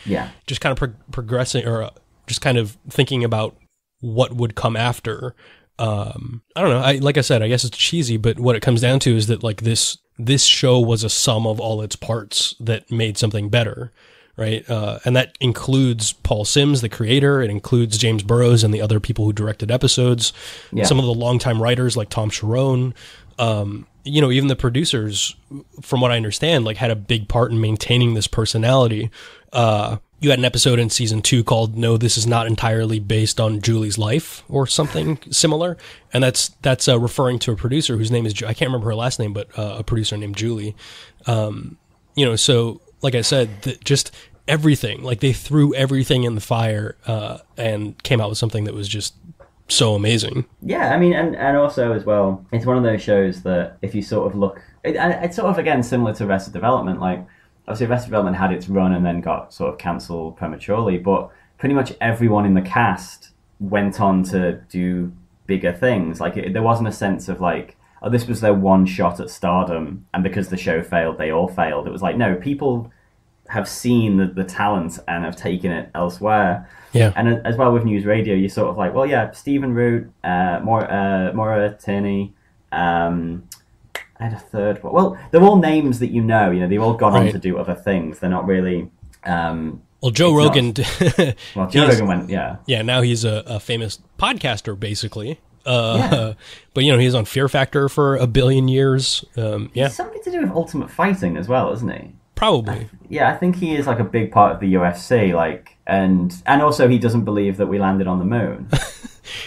just kind of progressing, or just kind of thinking about what would come after. I don't know. Like I said, I guess it's cheesy, but what it comes down to is that like this show was a sum of all its parts that made something better. Right. And that includes Paul Sims, the creator. It includes James Burrows and the other people who directed episodes. Yeah. Some of the longtime writers like Tom Sharon. Even the producers, from what I understand, like had a big part in maintaining this personality. You had an episode in season 2 called "No, This Is Not Entirely Based on Julie's Life" or something similar. And that's referring to a producer whose name is, I can't remember her last name, but a producer named Julie. So like I said, just everything, like they threw everything in the fire and came out with something that was just so amazing. Yeah, I mean, and also as well, it's one of those shows that if you sort of look, it's sort of, again, similar to Arrested Development. Like, obviously Arrested Development had its run and then got sort of cancelled prematurely, but pretty much everyone in the cast went on to do bigger things. Like, there wasn't a sense of like, oh, this was their one shot at stardom, and because the show failed, they all failed. It was like, no, people have seen the talent and have taken it elsewhere. Yeah. And as well with Newsradio, you're sort of like, well, yeah, Stephen Root, Maura Tierney, I had a third one. Well, they're all names that they've all gone on to do other things. They're not really... Well, Joe Rogan... Joe Rogan went, yeah. Yeah, now he's a famous podcaster, basically. But, he was on Fear Factor for a billion years. Yeah. It's something to do with Ultimate Fighting as well, isn't he? Probably. I think he is like a big part of the UFC, and also he doesn't believe that we landed on the moon.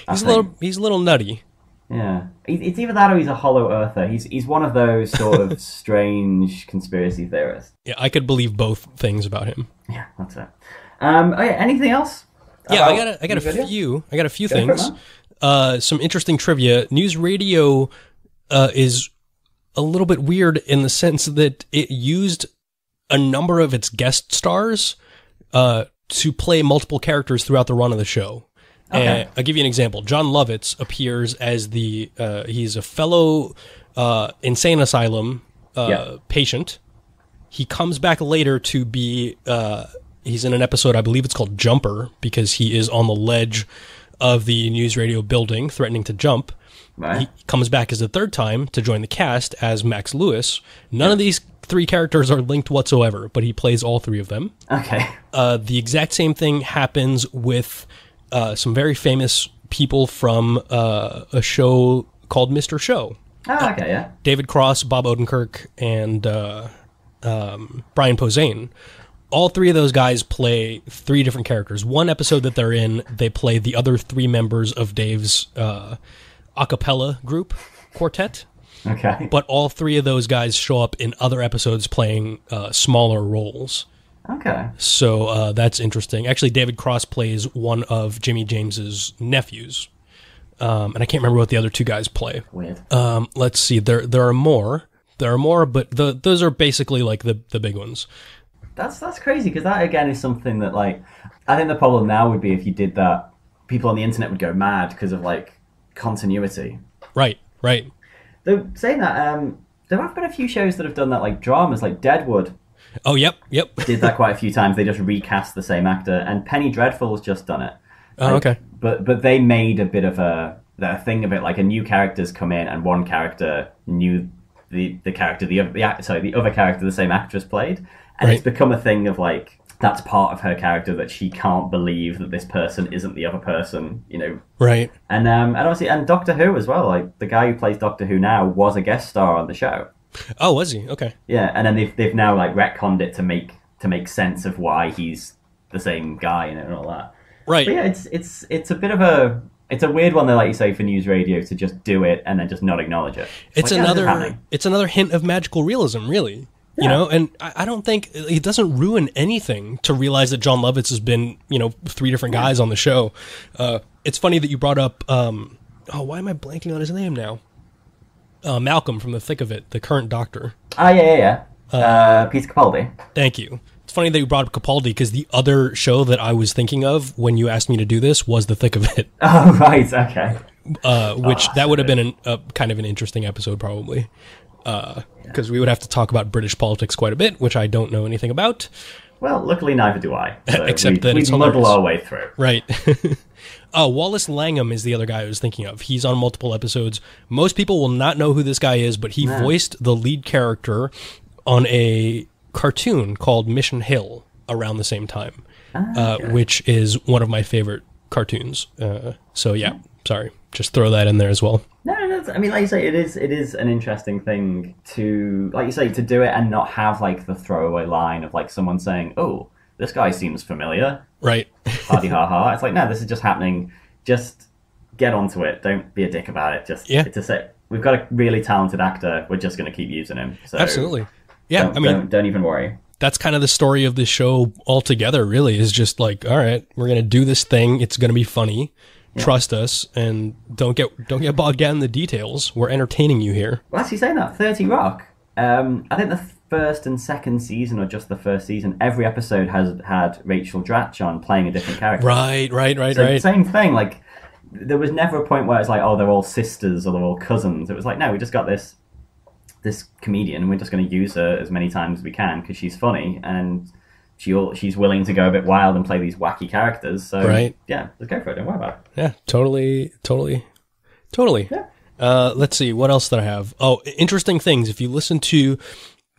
He's a little nutty. Yeah, it's either that or he's a hollow earther. He's one of those sort of strange conspiracy theorists. Yeah, I could believe both things about him. Yeah, that's it. Anything else? Yeah, I got a few things. Some interesting trivia. Newsradio is a little bit weird in the sense that it used a number of its guest stars to play multiple characters throughout the run of the show. Okay. I'll give you an example. John Lovitz appears as he's a fellow insane asylum patient. He comes back later to be, he's in an episode, I believe it's called Jumper, because he is on the ledge of the Newsradio building threatening to jump. Right. He comes back as a third time to join the cast as Max Lewis. None of these three characters are linked whatsoever, but he plays all three of them. Okay. The exact same thing happens with some very famous people from a show called Mr. Show. Oh, okay, yeah. David Cross, Bob Odenkirk, and Brian Posehn. All three of those guys play three different characters. One episode that they're in, they play the other three members of Dave's a cappella group, quartet. Okay. But all three of those guys show up in other episodes playing smaller roles. Okay. So that's interesting. Actually, David Cross plays one of Jimmy James's nephews. And I can't remember what the other two guys play. Weird. Let's see. There are more. But those are basically like the big ones. That's crazy, because that, again, is something that, I think the problem now would be if you did that, people on the internet would go mad because of, continuity. Right. Though, saying that, there have been a few shows that have done that, dramas, like Deadwood. Oh, yep. Did that quite a few times. They just recast the same actor, and Penny Dreadful's just done it. Oh, okay. But they made a bit of a thing of it, a new character's come in, and one character knew the other character the same actress played, and It's become a thing of that's part of her character, that she can't believe that this person isn't the other person, Right. And obviously, and Doctor Who as well. The guy who plays Doctor Who now was a guest star on the show. Oh, was he? Okay. Yeah, and then they've now retconned it to make sense of why he's the same guy and all that. Right. But yeah, it's a bit of a weird one there, like you say, for Newsradio to just do it and then just not acknowledge it. It's another hint of magical realism, really. Yeah. And I don't think it doesn't ruin anything to realize that John Lovitz has been, three different guys on the show. It's funny that you brought up, why am I blanking on his name now? Malcolm from The Thick of It, the current Doctor. Oh, yeah. Peter Capaldi. Thank you. It's funny that you brought up Capaldi, because the other show that I was thinking of when you asked me to do this was The Thick of It. Oh, right, okay. Which that would have been kind of an interesting episode, probably. Because we would have to talk about British politics quite a bit, which I don't know anything about. Well, luckily neither do I. So Except that it's we muddle our way through. Right. Wallace Langham is the other guy I was thinking of. He's on multiple episodes. Most people will not know who this guy is, but he voiced the lead character on a cartoon called Mission Hill around the same time, which is one of my favorite cartoons. So yeah, sorry. Just throw that in there as well. No, I mean, like you say, it is an interesting thing to, like you say, to do it and not have the throwaway line of someone saying, "Oh, this guy seems familiar." Right. Hardy ha ha. It's no, this is just happening. Just get onto it. Don't be a dick about it. It's a say, we've got a really talented actor. We're just going to keep using him. So absolutely. Yeah. Don't even worry. That's kind of the story of this show altogether. Really, is just all right, we're going to do this thing. It's going to be funny. Yeah. Trust us, and don't get bogged down in the details. We're entertaining you here. Well, actually, saying that, 30 Rock. I think the first and second season, or just the first season, every episode has had Rachel Dratch on playing a different character. Right. So same thing. There was never a point where it's they're all sisters or they're all cousins. It was no, we just got this comedian, and we're just going to use her as many times as we can because she's funny and she's willing to go a bit wild and play these wacky characters. So yeah, let's go for it. Don't worry about it. Yeah, totally. Yeah. Let's see, what else did I have? Oh, interesting things. If you listen to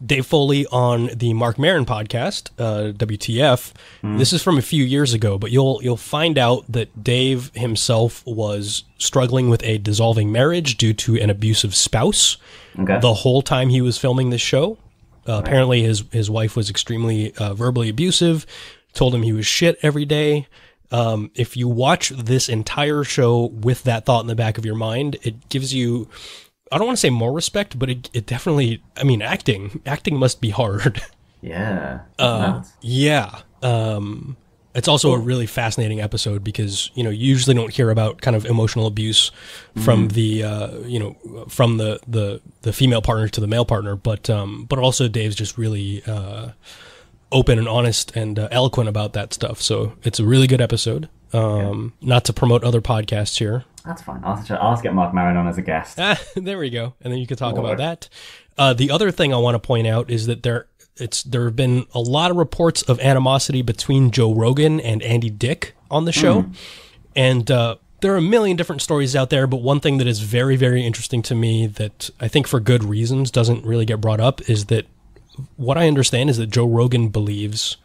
Dave Foley on the Mark Maron podcast, WTF. This is from a few years ago, but you'll find out that Dave himself was struggling with a dissolving marriage due to an abusive spouse the whole time he was filming this show. Apparently his wife was extremely verbally abusive, told him he was shit every day. If you watch this entire show with that thought in the back of your mind, it gives you, I don't want to say more respect, but it definitely, I mean, acting must be hard. Yeah. Yeah. It's also a really fascinating episode because, you usually don't hear about kind of emotional abuse from the, from the female partner to the male partner, but also Dave's just really, open and honest and eloquent about that stuff. So it's a really good episode. Not to promote other podcasts here. That's fine. I'll get Mark Maron on as a guest. There we go. And then you can talk about that. The other thing I want to point out is that there have been a lot of reports of animosity between Joe Rogan and Andy Dick on the show. And there are a million different stories out there, but one thing that is very, very interesting to me that I think for good reasons doesn't really get brought up is that what I understand is that Joe Rogan believes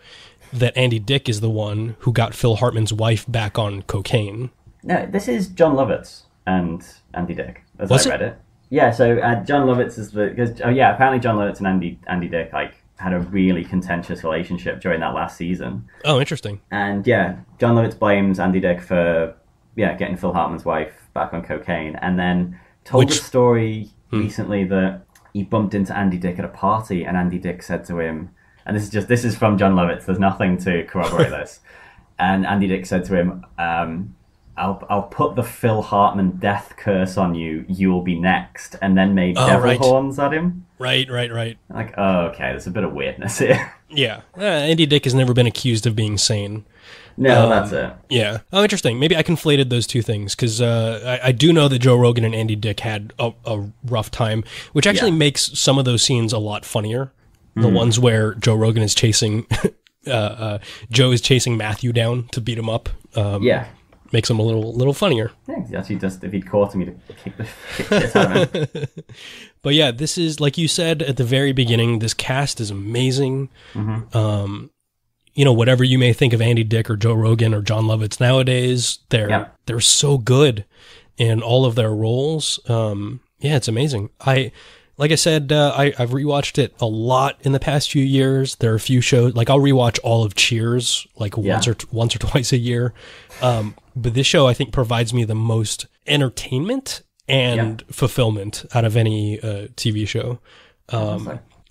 that Andy Dick is the one who got Phil Hartman's wife back on cocaine. No, this is John Lovitz and Andy Dick, as I read it. Yeah, so John Lovitz is apparently John Lovitz and Andy Dick had a really contentious relationship during that last season. Oh, interesting. And John Lovitz blames Andy Dick for getting Phil Hartman's wife back on cocaine, and then told the story recently that he bumped into Andy Dick at a party, and Andy Dick said to him, and this is from John Lovitz, there's nothing to corroborate this, and Andy Dick said to him, I'll put the Phil Hartman death curse on you, you'll be next, and then made devil horns at him. Right. Like, oh, okay, there's a bit of weirdness here. Yeah, Andy Dick has never been accused of being sane. No, that's it. Yeah. Oh, interesting. Maybe I conflated those two things because I do know that Joe Rogan and Andy Dick had a rough time, which actually makes some of those scenes a lot funnier. The ones where Joe Rogan is chasing, Joe is chasing Matthew down to beat him up. Makes him a little funnier. Yeah, actually, just if he'd caught him, he'd kick the shit out of him. But yeah, this is, like you said at the very beginning, this cast is amazing. Whatever you may think of Andy Dick or Joe Rogan or John Lovitz nowadays, they're so good in all of their roles. It's amazing. Like I said, I've rewatched it a lot in the past few years. There are a few shows, like I'll rewatch all of Cheers once or twice a year. But this show, I think, provides me the most entertainment and fulfillment out of any TV show.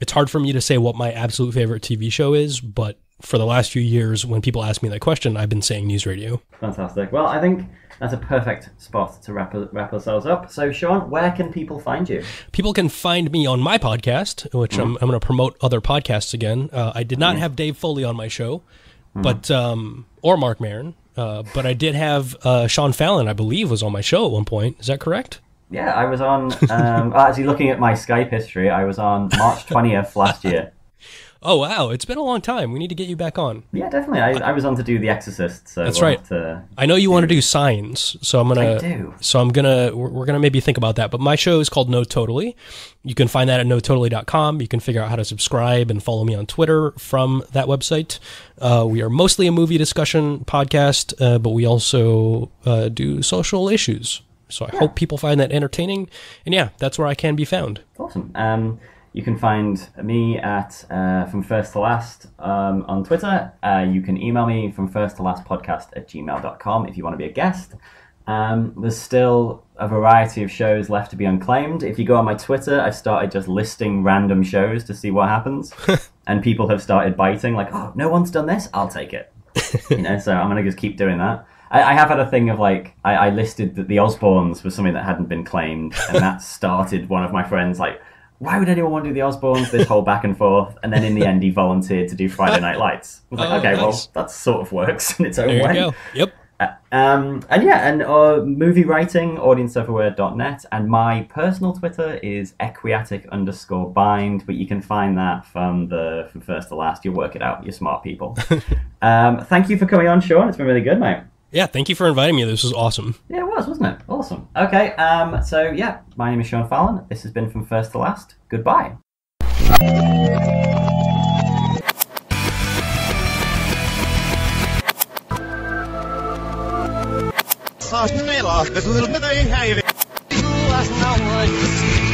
It's hard for me to say what my absolute favorite TV show is, but for the last few years, when people ask me that question, I've been saying Newsradio. Fantastic. Well, I think that's a perfect spot to wrap ourselves up. So, Shaun, where can people find you? People can find me on my podcast, which I'm going to promote other podcasts again. I did not have Dave Foley on my show, but or Mark Maron, but I did have Sean Fallon, I believe, was on my show at one point. Is that correct? Yeah, I was on, actually looking at my Skype history, I was on March 20th last year. Oh, wow. It's been a long time. We need to get you back on. Yeah, definitely. I was on to do The Exorcist. So that's right. I know you want to do Signs, so we're gonna maybe think about that. But my show is called No Totally. You can find that at nototally.com. You can figure out how to subscribe and follow me on Twitter from that website. We are mostly a movie discussion podcast, but we also do social issues. So I hope people find that entertaining. And that's where I can be found. Awesome. You can find me at From First to Last on Twitter. You can email me from firsttolastpodcast@gmail.com if you want to be a guest. There's still a variety of shows left to be unclaimed. If you go on my Twitter, I've started just listing random shows to see what happens. And people have started biting, like, oh, no one's done this? I'll take it. So I'm going to just keep doing that. I have had a thing of I listed that the Osbournes was something that hadn't been claimed. And that started one of my friends why would anyone want to do the Osbournes? This whole back and forth. And then in the end, he volunteered to do Friday Night Lights. I was like, okay, nice. Well, that sort of works in its own way. There you go. Yep. Movie writing, audienceoverword.net. And my personal Twitter is equiatic_bind, but you can find that from First to Last. You'll work it out. You're smart people. Thank you for coming on, Shaun. It's been really good, mate. Yeah, thank you for inviting me. This was awesome. Yeah, it was, wasn't it? Awesome. Okay, my name is Shaun Fallon. This has been From First to Last. Goodbye. Saas nelosta, sulta ei häivi. You ask no one to see.